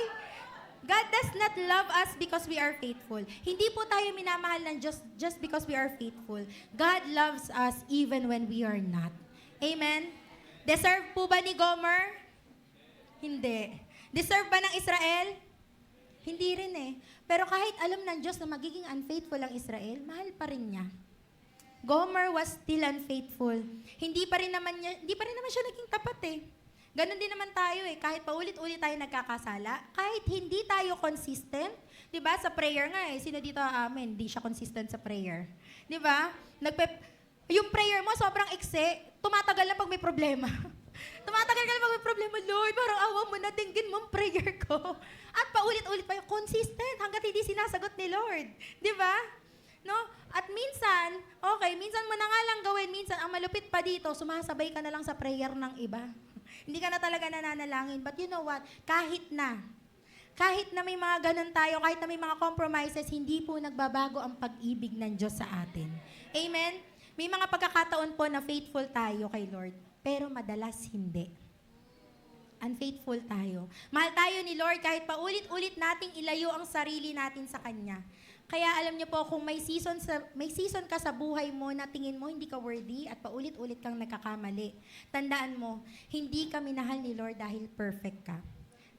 God does not love us because we are faithful. Hindi po tayo minamahal ng just because we are faithful. God loves us even when we are not. Amen? Deserve po ba ni Gomer? Hindi. Deserve ba ng Israel? Hindi rin eh. Pero kahit alam ng Diyos na magiging unfaithful ang Israel, mahal pa rin niya. Gomer was still unfaithful. Hindi pa rin naman siya naging tapat eh. Ganon din naman tayo eh. Kahit paulit-ulit tayo nagkakasala, kahit hindi tayo consistent, 'di ba? Sa prayer nga eh, sino dito amen, hindi siya consistent sa prayer. 'Di ba? Yung prayer mo sobrang ikse, tumatagal na pag may problema. Tumatagal ka na pag may problema, Lord, parang awa mo na, dinggin mo ang prayer ko. At paulit-ulit pa yung consistent hanggat hindi sinasagot ni Lord. 'Di ba? No? At minsan, okay, minsan mo na nga lang gawin, minsan ang malupit pa dito, sumasabay ka na lang sa prayer ng iba. Hindi ka na talaga nananalangin. But you know what? Kahit na may mga ganun tayo, kahit na may mga compromises, hindi po nagbabago ang pag-ibig ng Diyos sa atin. Amen? May mga pagkakataon po na faithful tayo kay Lord, pero madalas hindi. Unfaithful tayo. Mahal tayo ni Lord kahit paulit-ulit nating ilayo ang sarili natin sa Kanya. Kaya alam niyo po, kung may season ka sa buhay mo na tingin mo hindi ka worthy at paulit-ulit kang nagkakamali, tandaan mo, hindi ka minahal ni Lord dahil perfect ka.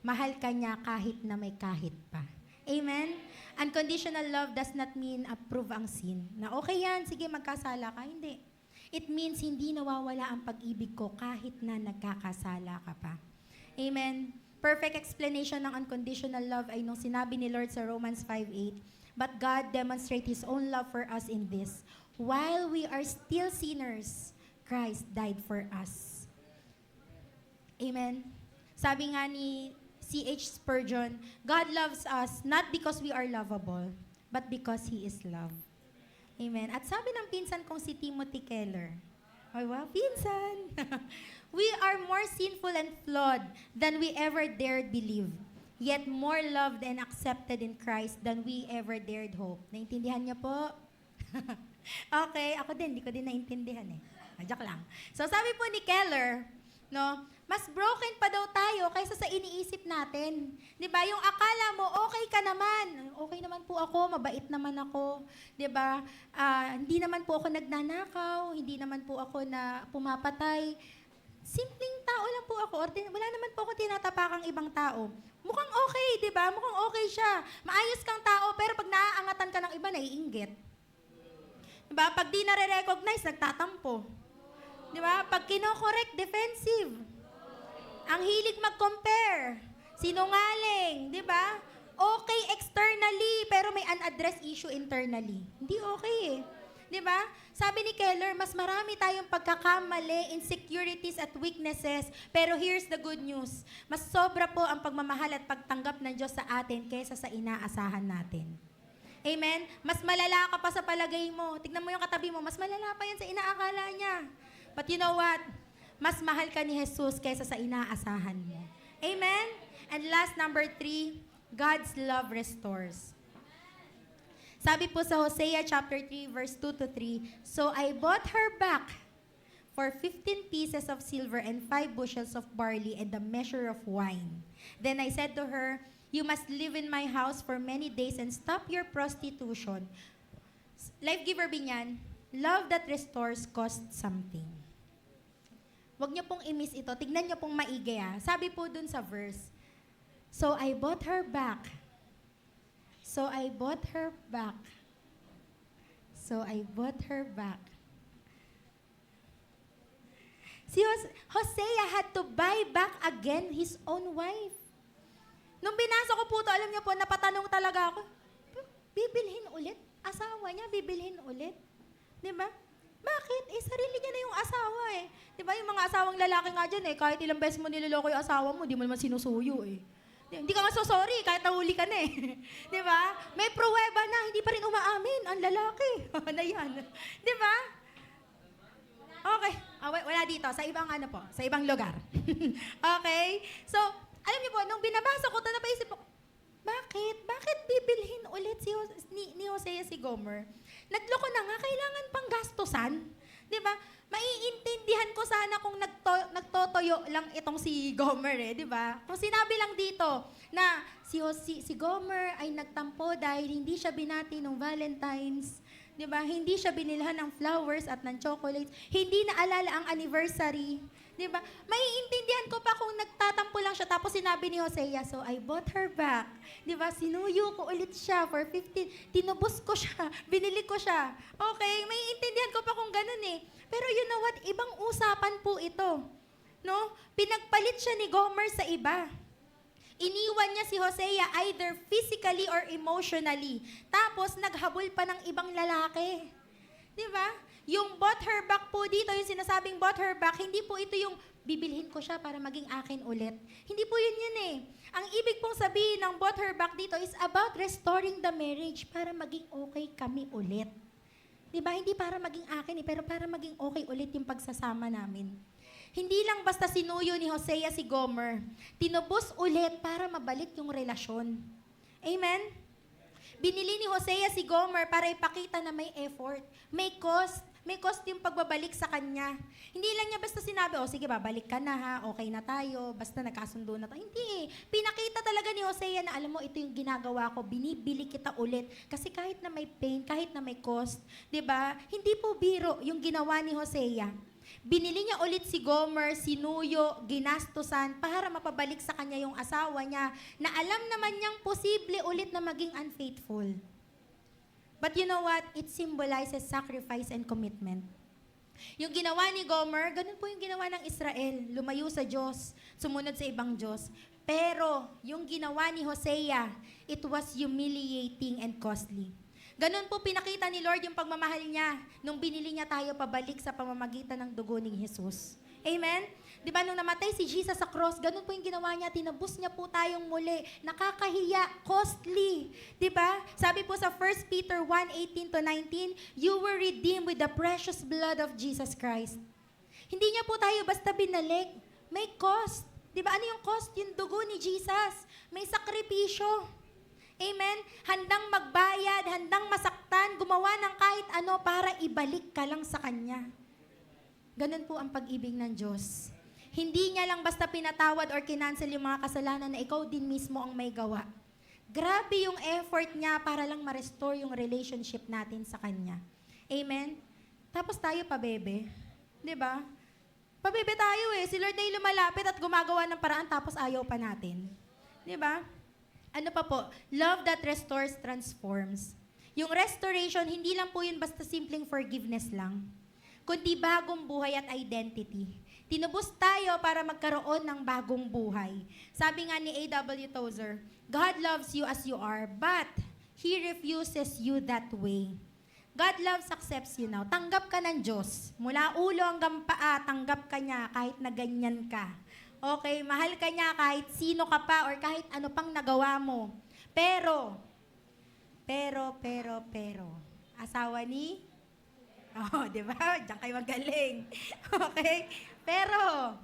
Mahal ka niya kahit na may kahit pa. Amen? Unconditional love does not mean approve ang sin. Na okay yan, sige magkasala ka. Hindi. It means hindi nawawala ang pag-ibig ko kahit na nagkakasala ka pa. Amen? Perfect explanation ng unconditional love ay nung sinabi ni Lord sa Romans 5:8, but God demonstrates His own love for us in this. While we are still sinners, Christ died for us. Amen? Sabi nga ni C.H. Spurgeon, God loves us not because we are lovable, but because He is love. Amen? At sabi ng pinsan kong si Timothy Keller, ay wow, pinsan! We are more sinful and flawed than we ever dared believe, yet more loved and accepted in Christ than we ever dared hope. Naintindihan niyo po? Okay, ako din, hindi ko din naintindihan eh. Joke lang. So sabi po ni Keller, no, mas broken pa daw tayo kaysa sa iniisip natin. 'Di ba? Yung akala mo okay ka naman. Okay naman po ako, mabait naman ako, 'di ba? Hindi naman po ako nagnanakaw, hindi naman po ako na pumapatay. Simpleng tao lang po ako. Wala naman po ako tinatapakang ibang tao. Mukhang okay, di ba? Mukhang okay siya. Maayos kang tao, pero pag naaangatan ka ng iba, naiinggit. Di ba? Pag di nare-recognize, nagtatampo. Di ba? Pag kino-correct, defensive. Ang hilig mag-compare. Sinungaling. Di ba? Okay externally, pero may unaddressed issue internally. Hindi okay eh. Di ba? Sabi ni Keller, mas marami tayong pagkakamali, insecurities at weaknesses. Pero here's the good news. Mas sobra po ang pagmamahal at pagtanggap ng Diyos sa atin kaysa sa inaasahan natin. Amen? Mas malala ka pa sa palagay mo. Tignan mo yung katabi mo, mas malala pa yan sa inaakala niya. But you know what? Mas mahal ka ni Jesus kaysa sa inaasahan mo. Amen? And last, number 3, God's love restores. Sabi po sa Hosea chapter 3 verse 2 to 3, so I bought her back for 15 pieces of silver and 5 bushels of barley and a measure of wine. Then I said to her, you must live in my house for many days and stop your prostitution. Life giver Binyan, love that restores costs something. Huwag niyo pong i-miss ito. Tignan niyo pong maigi ah. Sabi po dun sa verse, so I bought her back. So I bought her back. So I bought her back. Si Hosea had to buy back again his own wife. Nung binasa ko po ito, alam niyo po, napatanong talaga ako, bibilhin ulit? asawa niya bibilhin ulit. 'Di ba? Bakit? Sarili niya na yung asawa eh. 'Di ba yung mga asawang lalaki nga dyan eh, kahit ilang beses mo niloloko yung asawa mo, di mo naman sinusuyo eh. Hindi ka nga so sorry, kahit nahuli ka na eh. Di ba? May pruweba na, hindi pa rin umaamin ang lalaki. Na yan. Di ba? Okay. Wala dito. Sa ibang ano po. Sa ibang lugar. Okay? So, alam niyo po, nung binabasa ko, napaisip ko, bakit? Bakit bibilhin ulit ni Hosea si Gomer? Nagloko na nga, kailangan pang gastusan. Di ba? Maiintindihan ko sana kung nagtotoyo lang itong si Gomer eh, di ba? Kung sinabi lang dito na si Gomer ay nagtampo dahil hindi siya binati ng Valentine's, di ba? Hindi siya binilhan ng flowers at ng chocolates, hindi naalala ang anniversary, di ba? Maiintindihan ko pa kung nagtatampo lang siya tapos sinabi ni Hosea, so I bought her back. Di ba? Sinuyo ko ulit siya for 15, tinubos ko siya, binili ko siya. Okay, maiintindihan ko pa kung ganun eh. Pero you know what? Ibang usapan po ito. No? Pinagpalit siya ni Gomer sa iba. Iniwan niya si Hosea either physically or emotionally. Tapos naghabol pa ng ibang lalaki. Di ba? Yung bought her back po dito, yung sinasabing bought her back, hindi po ito yung bibilhin ko siya para maging akin ulit. Hindi po yun eh. Ang ibig pong sabihin ng bought her back dito is about restoring the marriage para maging okay kami ulit. Diba? Hindi para maging akin pero para maging okay ulit yung pagsasama namin. Hindi lang basta sinuyo ni Hosea si Gomer, tinubos ulit para mabalik yung relasyon. Amen? Binili ni Hosea si Gomer para ipakita na may effort, may cost yung pagbabalik sa kanya. Hindi lang niya basta sinabi, sige babalik ka na ha, okay na tayo, basta nagkasundo na tayo. Hindi eh. Pinakita talaga ni Hosea na alam mo, ito yung ginagawa ko, binibili kita ulit. Kasi kahit na may pain, kahit na may cost, di ba? Hindi po biro yung ginawa ni Hosea. Binili niya ulit si Gomer, sinuyo, ginastusan, para mapabalik sa kanya yung asawa niya na alam naman niyang posible ulit na maging unfaithful. But you know what? It symbolizes sacrifice and commitment. Yung ginawa ni Gomer, ganun po yung ginawa ng Israel. Lumayo sa Diyos, sumunod sa ibang Diyos. Pero yung ginawa ni Hosea, it was humiliating and costly. Ganun po pinakita ni Lord yung pagmamahal niya nung binili niya tayo pabalik sa pamamagitan ng dugo ni Jesus. Amen? Di ba nung namatay si Jesus sa cross, ganun po yung ginawa niya, tinabos niya po tayong muli. Nakakahiya, costly. Di ba? Sabi po sa 1 Peter 1:18-19, you were redeemed with the precious blood of Jesus Christ. Hindi niya po tayo basta binalik. May cost. Di ba? Ano yung cost? Yung dugo ni Jesus. May sakripisyo. Amen? Handang magbayad, handang masaktan, gumawa ng kahit ano para ibalik ka lang sa Kanya. Ganun po ang pag-ibig ng Diyos. Hindi niya lang basta pinatawad or kinancel yung mga kasalanan na ikaw din mismo ang may gawa. Grabe yung effort niya para lang ma-restore yung relationship natin sa Kanya. Amen? Tapos tayo pabebe. Diba? Pabebe tayo eh. Si Lord na yung lumalapit at gumagawa ng paraan tapos ayaw pa natin. Diba? Ano pa po? Love that restores transforms. Yung restoration, hindi lang po yun basta simpleng forgiveness lang, kundi bagong buhay at identity. Tinubos tayo para magkaroon ng bagong buhay. Sabi nga ni A.W. Tozer, God loves you as you are, but He refuses you that way. God loves accepts you now. Tanggap ka ng Diyos. Mula ulo hanggang paa, tanggap ka niya kahit na ganyan ka. Okay, mahal ka niya kahit sino ka pa or kahit ano pang nagawa mo. Pero, asawa ni? Oh, di ba? Diyan kayo magaling. Okay? Pero,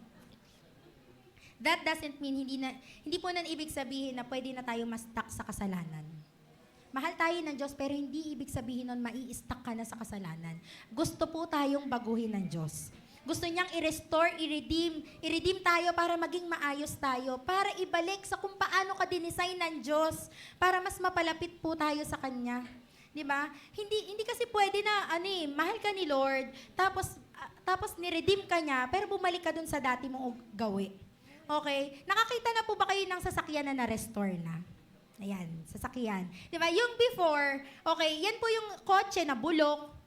that doesn't mean hindi po nan ibig sabihin na pwede na tayo ma-stuck sa kasalanan. Mahal tayo ng Diyos, pero hindi ibig sabihin nun mai-stuck ka na sa kasalanan. Gusto po tayong baguhin ng Diyos. Gusto niyang i-restore, i-redeem tayo para maging maayos tayo, para ibalik sa kung paano ka dinesign ng Diyos, para mas mapalapit po tayo sa Kanya. Di ba? Hindi kasi pwede na, mahal ka ni Lord, tapos ni-redeem ka niya, pero bumalik ka dun sa dati mong gawi. Okay? Nakakita na po ba kayo ng sasakyan na na-restore na? Ayan, sasakyan. Di ba? Yung before, okay, yan po yung kotse na bulok,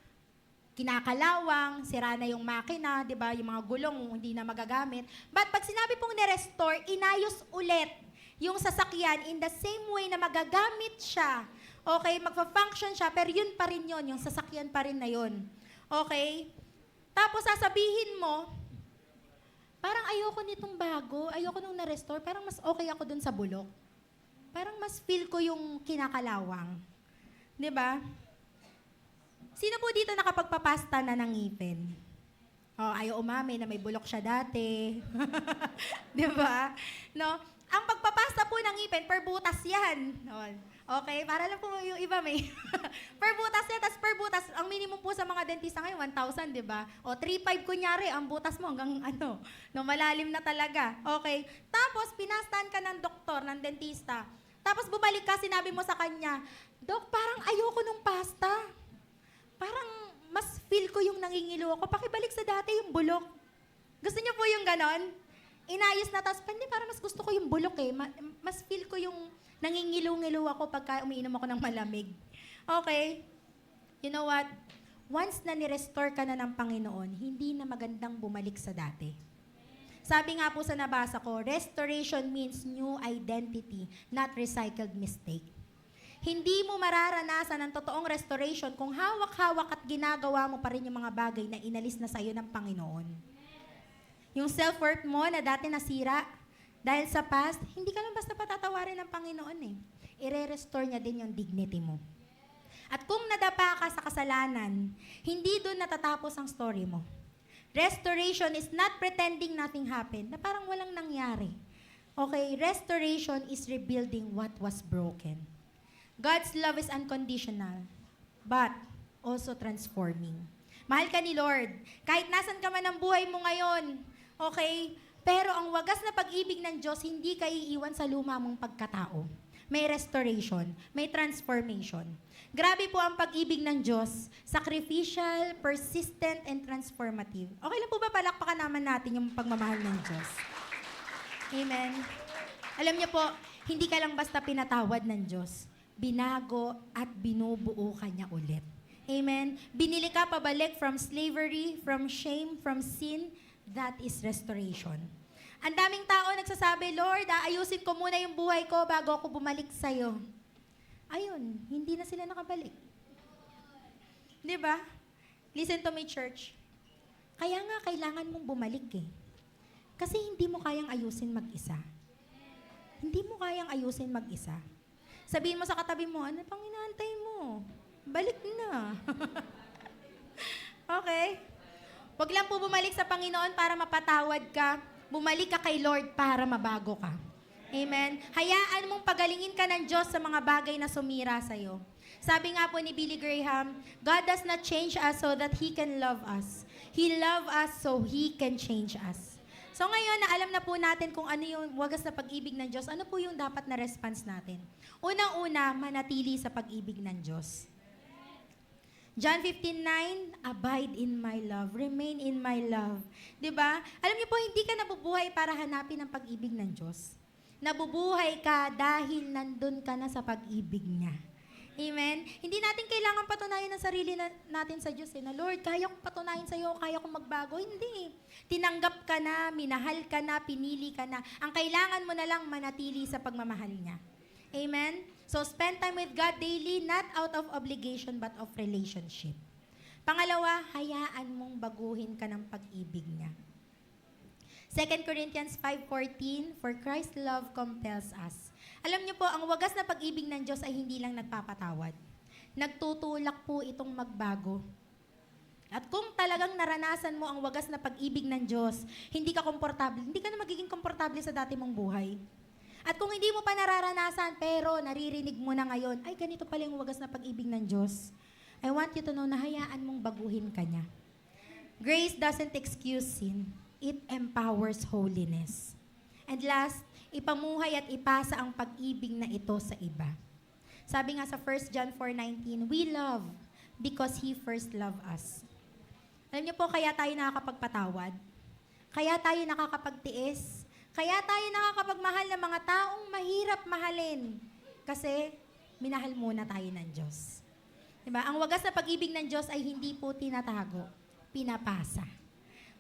kinakalawang, sira na yung makina, di ba? Yung mga gulong hindi na magagamit. But pag sinabi pong ni-restore, inayos ulit yung sasakyan in the same way na magagamit siya. Okay, magfa-function siya, pero yun pa rin yun, yung sasakyan pa rin na yun. Okay? Tapos sasabihin mo, parang ayoko nitong bago, ayoko nung na-restore, parang mas okay ako dun sa bulok. Parang mas feel ko yung kinakalawang. 'Di ba? Sino po dito nakapagpapasta na ng ngipin? Oh, ayaw umamin na may bulok siya dati. 'Di ba? No? Ang pagpapasta po ng ngipin, per butas yan. Okay, para lang po yung iba may per butas yan, tas per butas, ang minimum po sa mga dentista ngayon, 1,000, di ba? O, 3,500 kunyari, ang butas mo hanggang no, malalim na talaga. Okay, tapos pinastan ka ng doktor, ng dentista. Tapos bumalik ka, sinabi mo sa kanya, Dok, parang ayoko nung pasta. Parang mas feel ko yung nangingilo ako. Pakibalik sa dati yung bulok. Gusto niyo po yung ganon? Inayos na, tapos hindi, parang mas gusto ko yung bulok eh. Mas feel ko yung nangingilo-ngilo ako pagka umiinom ako ng malamig. Okay? You know what? Once na ni-restore ka na ng Panginoon, hindi na magandang bumalik sa dati. Sabi nga po sa nabasa ko, restoration means new identity, not recycled mistake. Hindi mo mararanasan ang totoong restoration kung hawak-hawak at ginagawa mo pa rin yung mga bagay na inalis na sa'yo ng Panginoon. Yung self-worth mo na dati nasira, dahil sa past, hindi ka lang basta patatawarin ng Panginoon eh. I-restore niya din yung dignity mo. At kung nadapa ka sa kasalanan, hindi doon natatapos ang story mo. Restoration is not pretending nothing happened, na parang walang nangyari. Okay, restoration is rebuilding what was broken. God's love is unconditional, but also transforming. Mahal ka ni Lord. Kahit nasan ka man ang buhay mo ngayon, okay, pero ang wagas na pag-ibig ng Diyos, hindi ka iiwan sa luma mong pagkatao. May restoration, may transformation. Grabe po ang pag-ibig ng Diyos, sacrificial, persistent, and transformative. Okay lang po ba palakpakan naman natin yung pagmamahal ng Diyos? Amen. Alam niyo po, hindi ka lang basta pinatawad ng Diyos. Binago at binubuo ka niya ulit. Amen. Binili ka pabalik from slavery, from shame, from sin. That is restoration. Ang daming tao nagsasabi, Lord, ayusin ko muna yung buhay ko bago ako bumalik sa'yo. Ayun, hindi na sila nakabalik. Di ba? Listen to me, church. Kaya nga, kailangan mong bumalik eh. Kasi hindi mo kayang ayusin mag-isa. Hindi mo kayang ayusin mag-isa. Sabihin mo sa katabi mo, ano pang inaantay mo? Balik na. Okay? Huwag lang po bumalik sa Panginoon para mapatawad ka. Bumalik ka kay Lord para mabago ka. Amen? Hayaan mong pagalingin ka ng Diyos sa mga bagay na sumira sa'yo. Sabi nga po ni Billy Graham, God does not change us so that He can love us. He loves us so He can change us. So ngayon, na alam na po natin kung ano yung wagas na pag-ibig ng Diyos, ano po yung dapat na response natin? Unang-una, manatili sa pag-ibig ng Diyos. John 15:9, abide in my love, remain in my love. 'Di ba? Alam niyo po, hindi ka nabubuhay para hanapin ang pag-ibig ng Diyos. Nabubuhay ka dahil nandun ka na sa pag-ibig niya. Amen? Hindi natin kailangan patunayan ang sarili natin sa Diyos. Na, Lord, kaya kong patunayan sa iyo, kaya kong magbago. Hindi. Tinanggap ka na, minahal ka na, pinili ka na. Ang kailangan mo na lang manatili sa pagmamahal niya. Amen? So, spend time with God daily, not out of obligation, but of relationship. Pangalawa, hayaan mong baguhin ka ng pag-ibig niya. 2 Corinthians 5:14, for Christ's love compels us. Alam niyo po, ang wagas na pag-ibig ng Diyos ay hindi lang nagpapatawad. Nagtutulak po itong magbago. At kung talagang naranasan mo ang wagas na pag-ibig ng Diyos, hindi ka komportable, hindi ka na magiging komportable sa dati mong buhay. At kung hindi mo pa nararanasan, pero naririnig mo na ngayon, ay ganito pala yung wagas na pag-ibig ng Diyos. I want you to know na hayaan mong baguhin ka niya. Grace doesn't excuse sin. It empowers holiness. And last, ipamuhay at ipasa ang pag-ibig na ito sa iba. Sabi nga sa 1 John 4:19, we love because He first loved us. Alam niyo po, kaya tayo nakakapagpatawad. Kaya tayo nakakapagtiis. Kaya tayo nakakapagmahal ng mga taong mahirap mahalin. Kasi minahal muna tayo ng Diyos. Diba? Ang wagas na pag-ibig ng Diyos ay hindi po tinatago, pinapasa.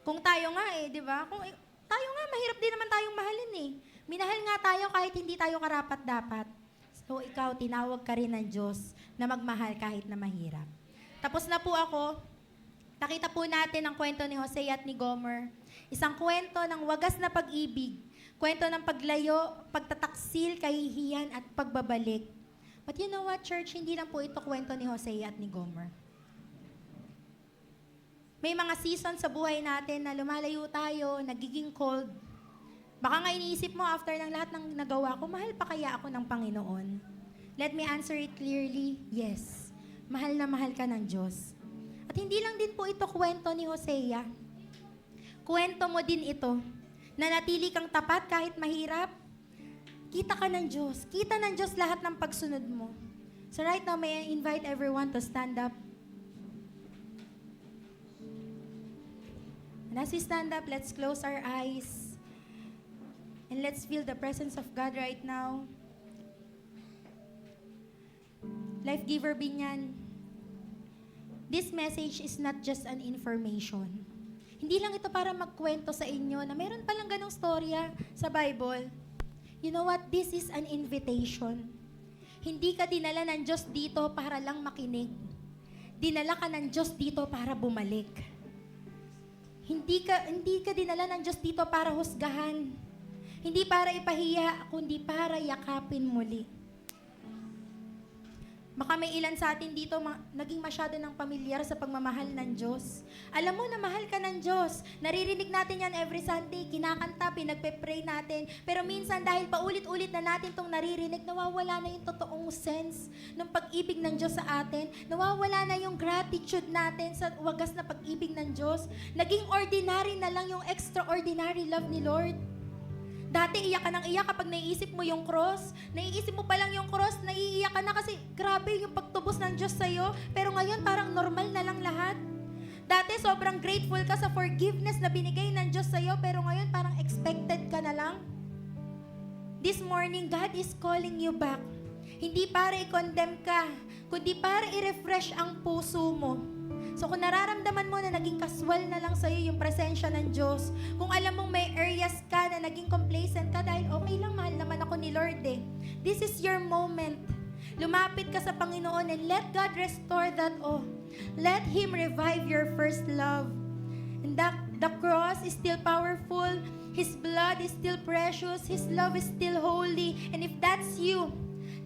Kung tayo nga di ba? Kung tayo nga, mahirap din naman tayong mahalin eh. Minahal nga tayo kahit hindi tayo karapat-dapat. So ikaw, tinawag ka rin ng Diyos na magmahal kahit na mahirap. Tapos na po ako. Nakita po natin ang kwento ni Hosea at ni Gomer. Isang kwento ng wagas na pag-ibig. Kwento ng paglayo, pagtataksil, kahihiyan at pagbabalik. But you know what, church? Hindi lang po ito kwento ni Hosea at ni Gomer. May mga season sa buhay natin na lumalayo tayo, nagiging cold. Baka nga iniisip mo after ng lahat ng nagawa ko, mahal pa kaya ako ng Panginoon? Let me answer it clearly, yes. Mahal na mahal ka ng Diyos. At hindi lang din po ito kwento ni Hosea. Kwento mo din ito, na natili kang tapat kahit mahirap. Kita ka ng Diyos. Kita ng Diyos lahat ng pagsunod mo. So right now, may I invite everyone to stand up. And as we stand up, let's close our eyes. And let's feel the presence of God right now. Life Giver Binyan, this message is not just an information. Hindi lang ito para magkwento sa inyo na meron palang ganong storya sa Bible. You know what? This is an invitation. Hindi ka dinala ng Diyos dito para lang makinig. Dinala ka ng Diyos dito para bumalik. Hindi ka dinala ng Diyos dito para husgahan. Hindi para ipahiya, kundi para yakapin muli. Baka may ilan sa atin dito naging masyado ng pamilyar sa pagmamahal ng Diyos. Alam mo na mahal ka ng Diyos. Naririnig natin yan every Sunday, kinakanta, pinagpe-pray natin. Pero minsan dahil paulit-ulit na natin itong naririnig, nawawala na yung totoong sense ng pag-ibig ng Diyos sa atin. Nawawala na yung gratitude natin sa wagas na pag-ibig ng Diyos. Naging ordinary na lang yung extraordinary love ni Lord. Dati iyak ka ng iyak kapag naiisip mo yung cross. Naiisip mo pa lang yung cross, naiiyak ka na kasi grabe yung pagtubos ng Diyos sa'yo. Pero ngayon parang normal na lang lahat. Dati sobrang grateful ka sa forgiveness na binigay ng Diyos sa'yo, pero ngayon parang expected ka na lang. This morning, God is calling you back. Hindi para i-condemn ka, kundi para i-refresh ang puso mo. So kung nararamdaman mo na naging kaswal na lang sa'yo yung presensya ng Diyos, kung alam mong may areas ka na naging complacent ka dahil okay lang, mahal naman ako ni Lord eh. This is your moment. Lumapit ka sa Panginoon and let God restore that all. Let Him revive your first love. And the cross is still powerful. His blood is still precious. His love is still holy. And if that's you,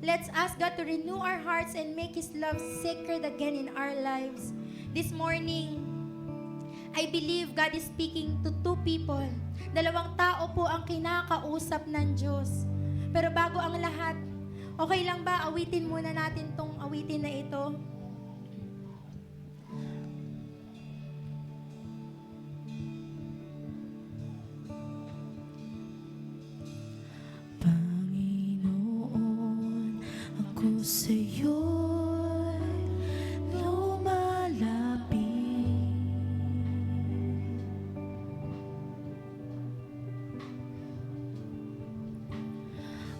let's ask God to renew our hearts and make His love sacred again in our lives. This morning, I believe God is speaking to two people. Dalawang tao po ang kinakausap ng Diyos. Pero bago ang lahat, okay lang ba awitin muna natin tong awitin na ito? Panginoon, ako sa'yo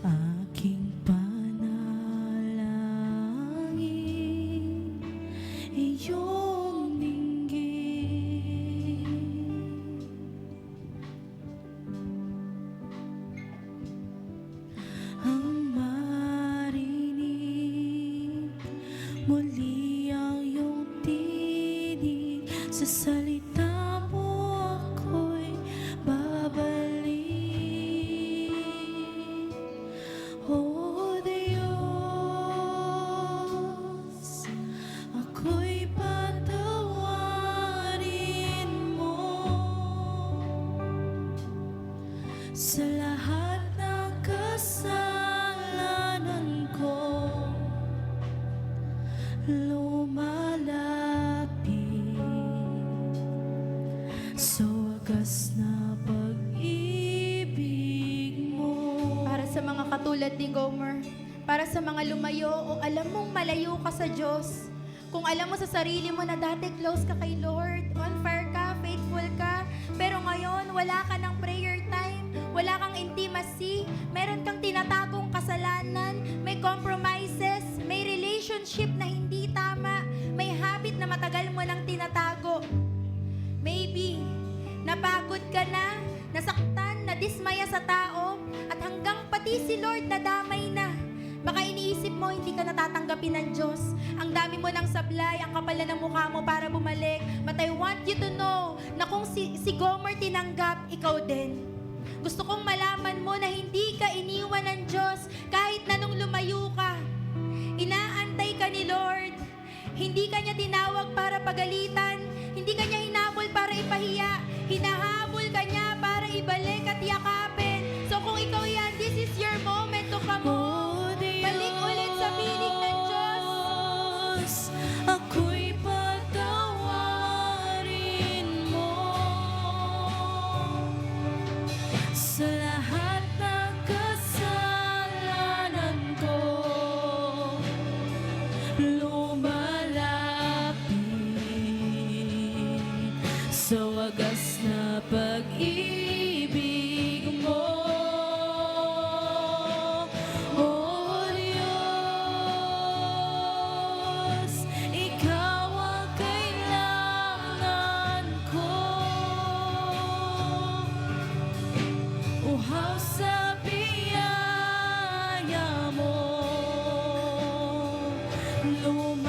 aking panalangin, iyong dinggin. Ang marinig muli ang iyong tinig sa salita mo ako'y babalik. O Diyos, ako'y patawarin mo sa lahat ng kasalanan ko. Lumalapit sa wagas na pag-ibig mo. Para sa mga katulad ni Gomer, para sa mga lumayo o alam mong malayo ka sa Diyos, kung alam mo sa sarili mo na dati close ka kay Lord, on fire ka, faithful ka, pero ngayon wala ka ng prayer time, wala kang intimacy, meron kang tinatagong kasalanan, may compromises, may relationship na hindi tama, may habit na matagal mo nang tinatago. Maybe, napagod ka na, nasaktan, nadismaya sa tao, at hanggang pati si Lord nadamay na. Baka iniisip mo, hindi ka natatanggapin ng Diyos. Ang dami mo ng sablay, ang kapal na ng mukha mo para bumalik. But I want you to know na kung si Gomer tinanggap, ikaw din. Gusto kong malaman mo na hindi ka iniwan ng Diyos kahit na nung lumayo ka. Inaantay ka ni Lord. Hindi ka niya tinawag para pagalitan. Hindi ka niya hinabol para ipahiya. Hinahabol ka niya para ibalik at yakapin. So kung ikaw yan, this is your moment to come home. Balik ulit sa piling ng Diyos. Ako'y patawarin mo sa lahat ng kasalanan ko. Lumalapit sa wagas na pag-ibig mo. Oh Diyos, Ikaw ang kailangan ko. Uhaw sa biyaya mo, lumalapit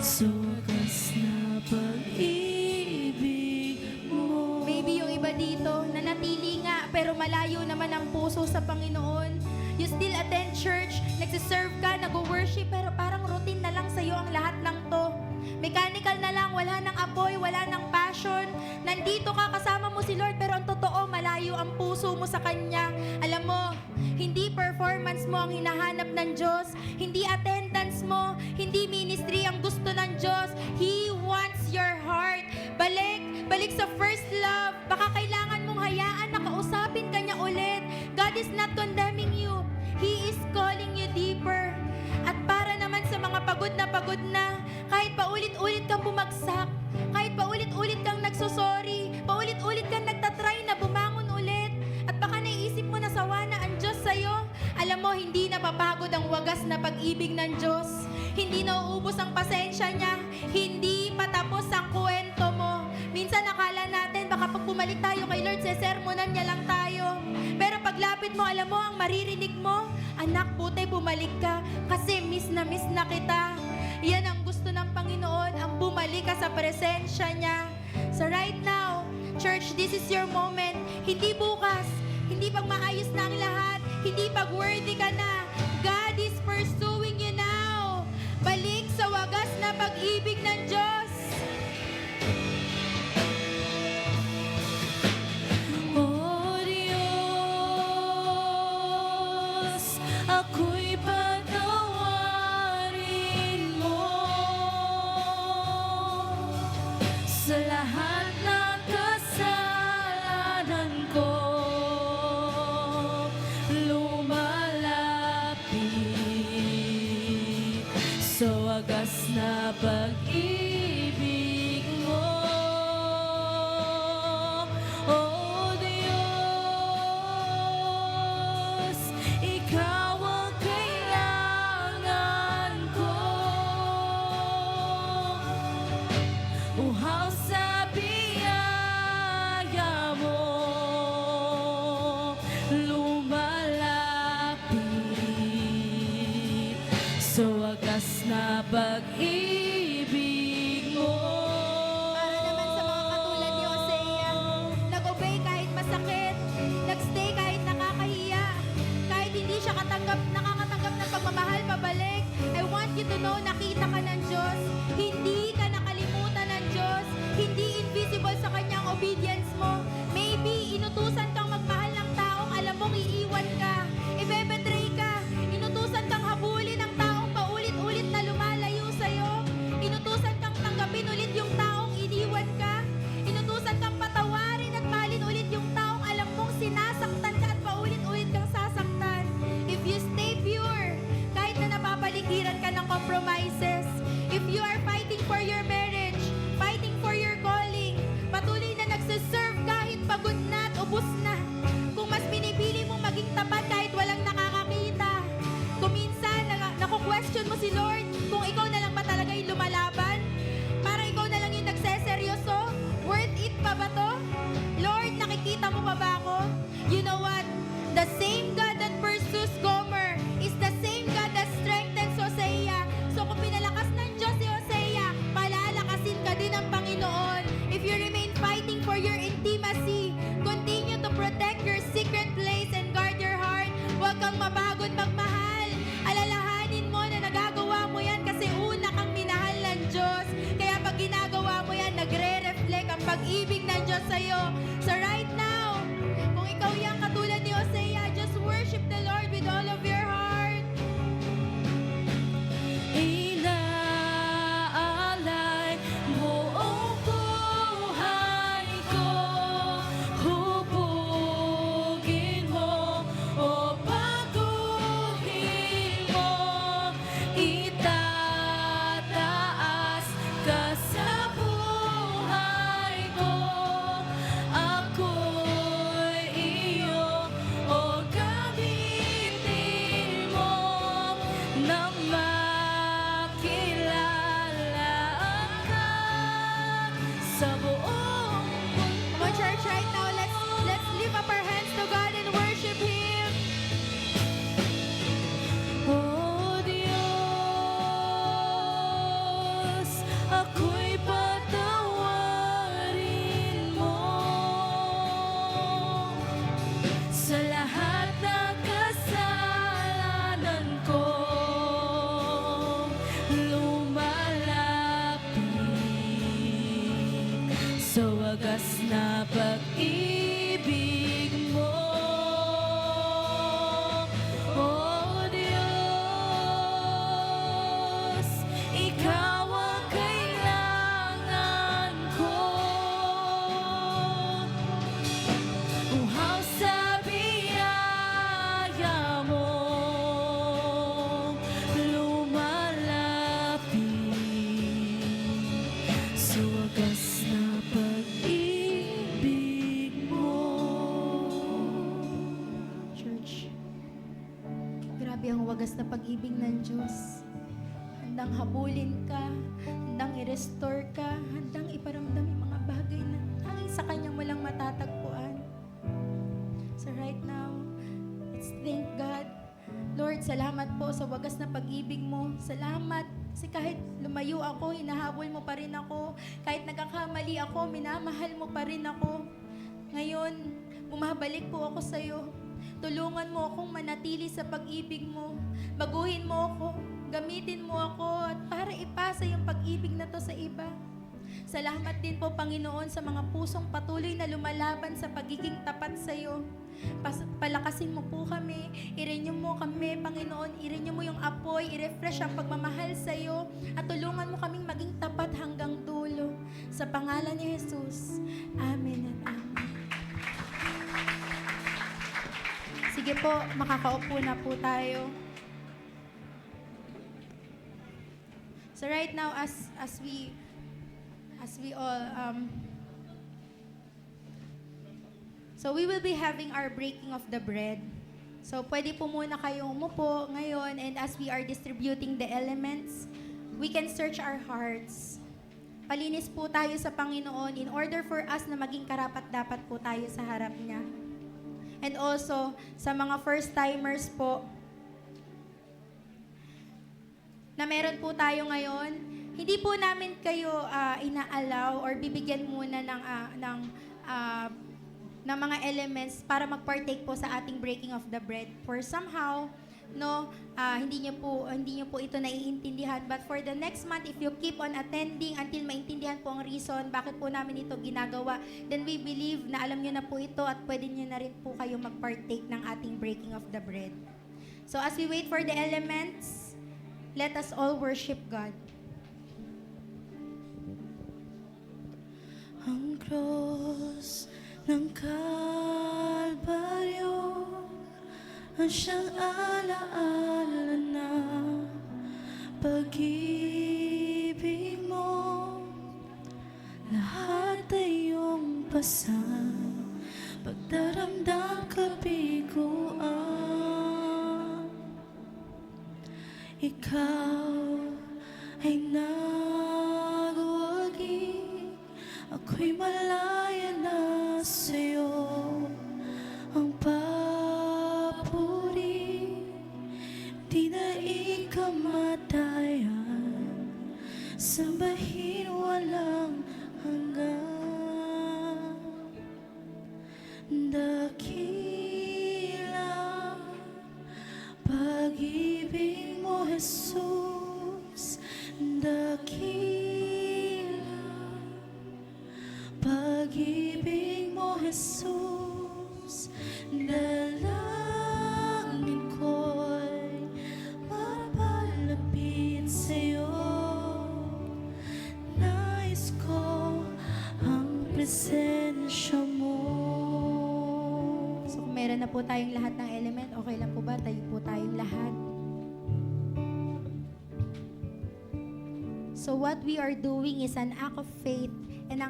sa wagas na pag-ibig mo. Maybe yung iba dito, nanatili nga, pero malayo naman ang puso sa Panginoon. You still attend church, nagsiserve ka, nag-worship, pero parang routine na lang sa'yo ang lahat ng to. Mechanical na lang, wala nang apoy, wala nang passion. Nandito ka, kasama mo si Lord, pero ang totoo, malayo ang puso mo sa Kanya. Alam mo, hindi performance mo ang hinahanap ng Diyos, hindi attendance mo, hindi ministry ang gusto ng Diyos. He wants your heart. Balik sa first love. Baka kailangan mong hayaan na kausapin ka niya ulit. God is not condemning you. He is calling you deeper. At para naman sa mga pagod na, kahit paulit-ulit kang bumagsak, kahit paulit-ulit kang nagsosorry, paulit-ulit kang nagtatry na bumangon ulit, at baka naiisip mo na sawa na ang Diyos sa'yo, alam mo, hindi napapagod ang wagas na pag-ibig ng Diyos. Hindi nauubos ang pasensya niya. Hindi patapos ang kwento mo. Minsan akala natin, baka pag bumalik tayo kay Lord, sesermonan niya lang tayo. Pero paglapit mo, alam mo, ang maririnig mo, anak, buti bumalik ka kasi miss na kita. Yan ang gusto ng Panginoon, ang bumalik ka sa presensya niya. So right now, church, this is your moment. Hindi bukas, hindi pag maayos na ang lahat, hindi pag worthy ka na. God is pursuing you now. Balik sa wagas na pag-ibig ng Diyos. Oh Diyos, ako'y patawarin mo sa lahat ng kasalanan ko. Lumalapit sa wagas na pag-ibig mo. Oh Diyos, Ikaw ang kailangan ko. Uhaw sa biyaya mo, lumalapit sa wagas na pag-ibig mo. Para naman sa mga katulad ni Hosea, nag-obey kahit masakit, nag-stay kahit nakakahiya, kahit hindi siya nakakatanggap ng pagmamahal pabalik. I want you to know, nakita ka ng Diyos, hindi ka nakalimutan ng Diyos, hindi invisible sa Kanyang obedience mo. Maybe inutusan kang magmahal ng taong alam mong iiwan ka, ibebetray ka, inutusan kang habulin ng taong paulit-ulit na lumalayo sa'yo. Diyos sa'yo. So right now, kung ikaw yung katulad ni Hosea, just worship the Lord with all of your heart. Inaalay buong buhay ko, hubugin mo o baguhin mo, itataas ka sa buhay ko. Ako'y iyo o gamitin mo nang makilala ka sa buong Come on, church, right now, let's lift up our hands to God and worship Him. Oh Diyos, ako'y patawarin mo sa lahat ng kasalanan ko. Lumalapit sa wagas na pag-ibig mo. Oh Diyos, Ikaw ang kailangan ko. Uhaw sa biyaya mo, lumalapit sa wagas na pag-ibig mo. Church, grabe ang wagas na pag-ibig ng Diyos. Handang habulin ka, handang i-restore ka, handang iparamdam yung mga bagay na hangin sa Kanya mo lang matatagpuan. So right now, let's thank God. Lord, salamat po sa wagas na pag-ibig mo. Salamat kasi kahit lumayo ako, hinahabol mo pa rin ako. Kahit nagkakamali ako, minamahal mo pa rin ako. Ngayon, bumabalik po ako sa iyo. Tulungan mo akong manatili sa pag-ibig mo. Baguhin mo ako, gamitin mo ako at para ipasa yung pag-ibig na to sa iba. Salamat din po, Panginoon, sa mga pusong patuloy na lumalaban sa pagiging tapat sa iyo. Palakasin mo po kami, i-renew mo kami, Panginoon, i-renew mo yung apoy, i-refresh ang pagmamahal sa iyo, at tulungan mo kaming maging tapat hanggang dulo. Sa pangalan ni Jesus, Amen at Amen. Sige po, makakaupo na po tayo. So right now, as we all so we will be having our breaking of the bread. So pwede po muna kayong umupo ngayon, and as we are distributing the elements, we can search our hearts. Palinis po tayo sa Panginoon in order for us na maging karapat-dapat po tayo sa harap niya. And also, sa mga first-timers po, na meron po tayo ngayon, hindi po namin kayo ina-allow or bibigyan muna ng mga elements para mag-partake po sa ating breaking of the bread. For somehow, hindi niyo po ito naiintindihan. But for the next month, if you keep on attending until maintindihan po ang reason bakit po namin ito ginagawa, then we believe na alam niyo na po ito at pwede niyo na rin po kayo mag-partake ng ating breaking of the bread. So as we wait for the elements, let us all worship God. Ang cross ng Kalbaryo ang siyang alaala na pag-ibig mo. Lahat ay iyong pasan, pagdaramdam kabiguan. Ikaw ay nagwagi, ako'y malaya na sa'yo. Ang papuri, di na ikamatayan, sambahin walang hanggan. Dakila pag-ibig mo, Jesus. Dakila pag-ibig Jesus, dalangin ko'y mapalapit sa'yo. Nais ko ang presensya mo. So kung meron na po tayong lahat ng element, okay lang po ba? Tayo po tayong lahat. So what we are doing is an act of faith and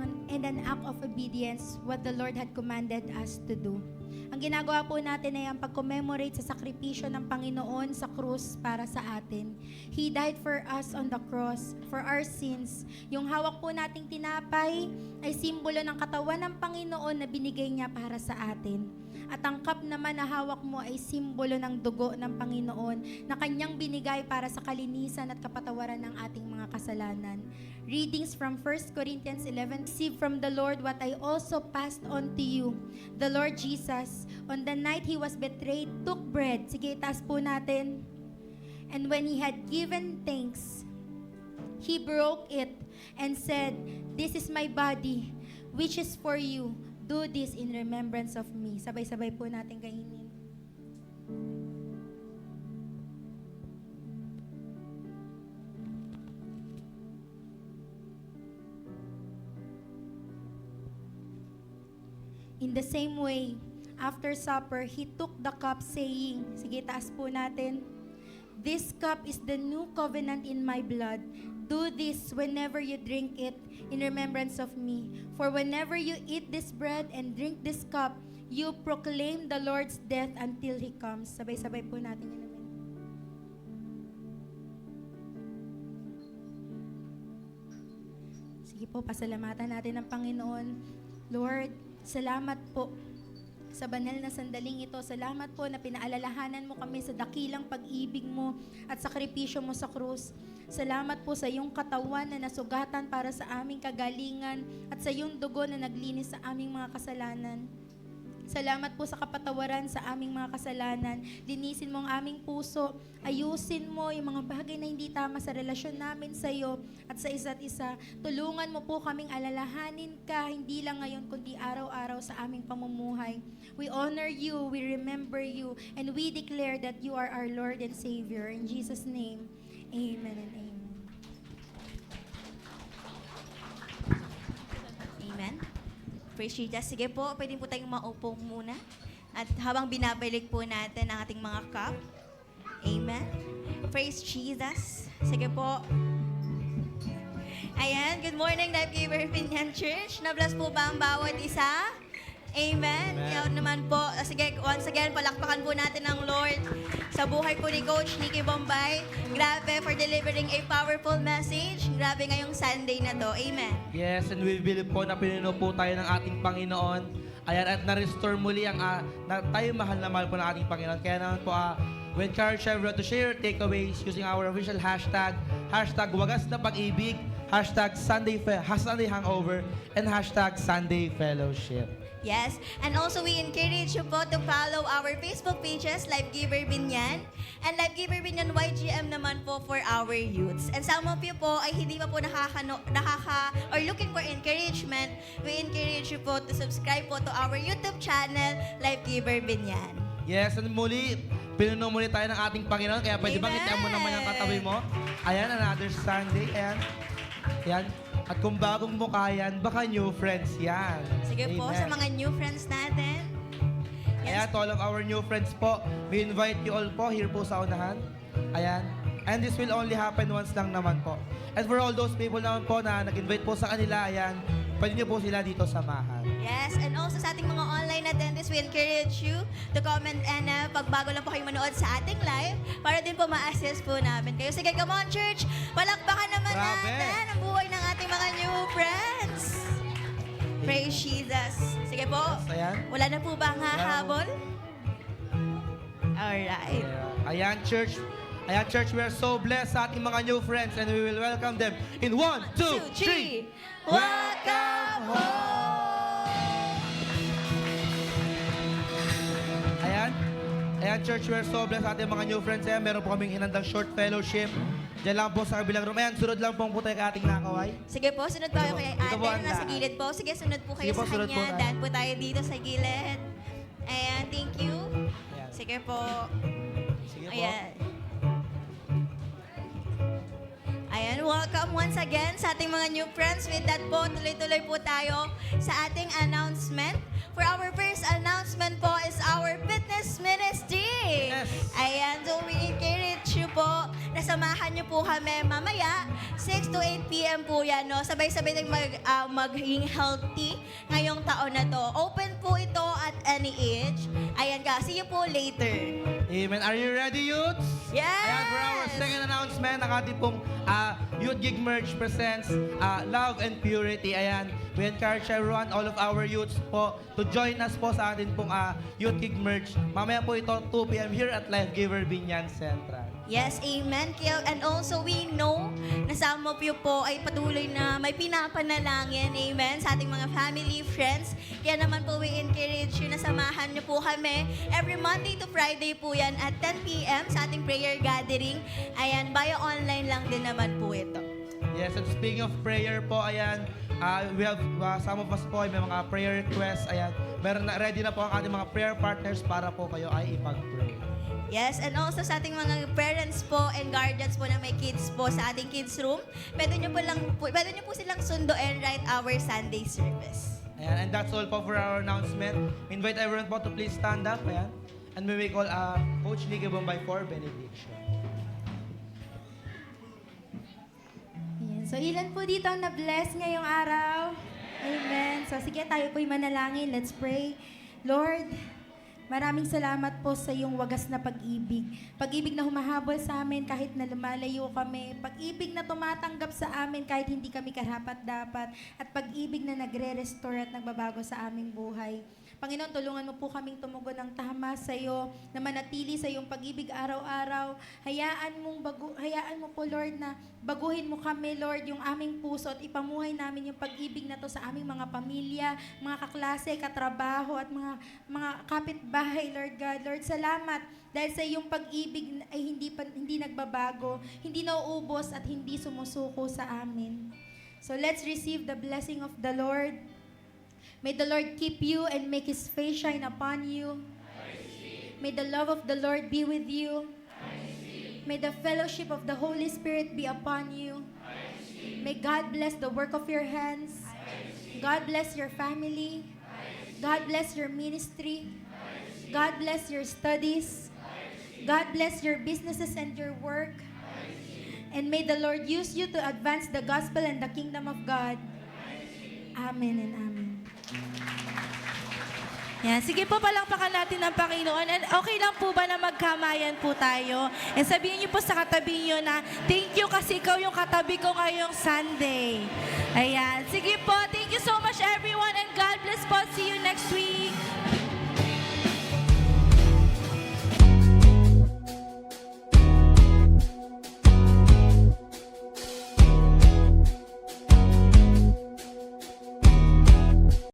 an act of obedience what the Lord had commanded us to do. Ang ginagawa po natin ay ang pag-commemorate sa sakripisyo ng Panginoon sa krus para sa atin. He died for us on the cross, for our sins. Yung hawak po nating tinapay ay simbolo ng katawan ng Panginoon na binigay niya para sa atin. At ang cup naman na hawak mo ay simbolo ng dugo ng Panginoon na kanyang binigay para sa kalinisan at kapatawaran ng ating mga kasalanan. Readings from 1 Corinthians 11, "Receive from the Lord what I also passed on to you. The Lord Jesus, on the night He was betrayed, took bread." Sige, taas po natin. "And when He had given thanks, He broke it and said, 'This is my body, which is for you. Do this in remembrance of me.'" Sabay-sabay po natin kainin. In the same way, after supper, He took the cup saying, sige, taas po natin, "This cup is the new covenant in my blood. Do this whenever you drink it in remembrance of me. For whenever you eat this bread and drink this cup, you proclaim the Lord's death until He comes." Sabay-sabay po natin yun. Sige po, pasalamatan natin ang Panginoon. Lord, salamat po sa banal na sandaling ito. Salamat po na pinaalalahanan mo kami sa dakilang pag-ibig mo at sakripisyo mo sa krus. Salamat po sa iyong katawan na nasugatan para sa aming kagalingan at sa iyong dugo na naglinis sa aming mga kasalanan. Salamat po sa kapatawaran sa aming mga kasalanan. Linisin mo ang aming puso. Ayusin mo yung mga bagay na hindi tama sa relasyon namin sa iyo at sa isa't isa. Tulungan mo po kaming alalahanin ka, hindi lang ngayon kundi araw-araw sa aming pamumuhay. We honor you, we remember you, and we declare that you are our Lord and Savior. In Jesus' name, amen and amen. Amen. Praise Jesus. Sige po, pwede po tayong maupo muna. At habang binabalik po natin ang ating mga cup. Amen. Praise Jesus. Sige po. Ayan, good morning, Life Giver Binyan Church. Na-bless po ba ang bawat isa? Amen. Yan naman po. Sige, once again, palakpakan po natin ang Lord sa buhay po ni Coach Nikki Bombay. Grabe for delivering a powerful message. Grabe ngayong Sunday na to. Amen. Yes, and we believe po na pinuno po tayo ng ating Panginoon. Ayan, at na-restore muli ang na tayo mahal na mahal po ng ating Panginoon. Kaya naman po, we encourage everyone to share your takeaways using our official hashtag, hashtag wagas na pag-ibig, hashtag Sunday Hangover, and hashtag Sunday Fellowship. Yes, and also we encourage you po to follow our Facebook pages, Life Giver Binyan, and Life Giver Binyan YGM naman po for our youths. And some of you po ay hindi pa po or looking for encouragement, we encourage you po to subscribe po to our YouTube channel, Life Giver Binyan. Yes, and muli, pinuno muli tayo ng ating Panginoon. Kaya pwede bang Amen. itian mo naman ang katabi mo? Ayan, another Sunday. Ayan. Ayan. At kung bagong mukha yan, baka new friends yan. Sige po, Amen. sa mga new friends natin. Ayan, to all of our new friends po, we invite you all po here po sa unahan. Ayan. And this will only happen once lang naman po. And for all those people naman po na nag-invite po sa kanila, ayan, pwede niyo po sila dito samahan. Yes, and also sa ating mga online attendees, we encourage you to comment and pag bago lang po kayo manood sa ating live, para din po ma-assist po namin kayo. Sige, come on church! Palakpakan naman Grabe. natin ang buhay ng ating mga new friends! Praise Jesus! Sige po, Ayan. wala na po ba ang hahabol? Alright. Ayan, church. Ayan, church, we are so blessed sa ating mga new friends and we will welcome them in 1, 2, 3. Welcome home! Ayan, church, we are so blessed sa ating mga new friends. Ayan, meron po kaming hinandang short fellowship. Diyan lang po sa kabilang room. Ayan, sunod lang po tayo kay ating nakaway. Sige po, sunod po kayo kay Dito ate po ang na nasa daan. gilid po. Sige, sunod po kayo Sige po, sa sunod po kanya. tayo. Daan po tayo dito sa gilid. Ayan, thank you. Ayan. Sige po. Sige po. Ayan. Ayan, welcome once again sa ating mga new friends. With that po, tuloy-tuloy po tayo sa ating announcement. For our first announcement po is our fitness ministry. Yes. Ayan, so we encourage you po na samahan niyo po kami mamaya 6 to 8 p.m. po yan, no? Sabay-sabay tayong maging healthy ngayong taon na to. Open po ito at any age. Ayan ka, see you po later. Amen. Are you ready, youths? Yes! Ayan, for our second announcement, ang ating pong Youth Gig Merch presents Love and Purity. Ayan, we encourage everyone, all of our youths po, to join us po sa atin pong Youth Gig Merch. Mamaya po ito, 2 p.m. here at Life Giver Binyan Central. Yes, amen. And also, we know na some of you po ay patuloy na may pinapanalangin, amen, sa ating mga family, friends. Kaya naman po, we encourage you na samahan niyo po kami every Monday to Friday po yan at 10 p.m. sa ating prayer gathering. Ayan, via online lang din naman po ito. Yes, and speaking of prayer po, ayan, we have some of us po ay may mga prayer requests. Ayan, ready na po ang ating mga prayer partners para po kayo ay ipag-pray. Yes, and also sa ating mga parents po and guardians po na may kids po sa ating kids room, pwede nyo po silang sunduin right our Sunday service. Ayan, and that's all po for our announcement. We invite everyone po to please stand up. Ayan, and we will call Coach Nicky Bombay for benediction. Ayan. So ilan po dito ang na-bless ngayong araw? Amen. So sige, tayo po'y manalangin. Let's pray. Lord, maraming salamat po sa iyong wagas na pag-ibig. Pag-ibig na humahabol sa amin kahit na lumalayo kami. Pag-ibig na tumatanggap sa amin kahit hindi kami karapat-dapat. At pag-ibig na nagre-restore at nagbabago sa aming buhay. Panginoon, tulungan mo po kaming tumugon ng tama sa iyo, na manatili sa iyong pag-ibig araw-araw. Hayaan mo po, Lord, na baguhin mo kami, Lord, yung aming puso at ipamuhay namin yung pag-ibig na to sa aming mga pamilya, mga kaklase, katrabaho at mga kapitbahay, Lord God. Lord, salamat dahil sa iyong pag-ibig ay hindi nagbabago, hindi nauubos at hindi sumusuko sa amin. So let's receive the blessing of the Lord. May the Lord keep you and make His face shine upon you. May the love of the Lord be with you. May the fellowship of the Holy Spirit be upon you. May God bless the work of your hands. God bless your family. God bless your ministry. God bless your studies. God bless your businesses and your work. And may the Lord use you to advance the gospel and the kingdom of God. Amen and amen. Yan, sige po, palakpakan natin ng Panginoon. And okay lang po ba na magkamayan po tayo? And sabihin niyo po sa katabi niyo na, thank you kasi ikaw yung katabi ko ngayong Sunday. Ayan, sige po, thank you so much everyone and God bless po. See you next week.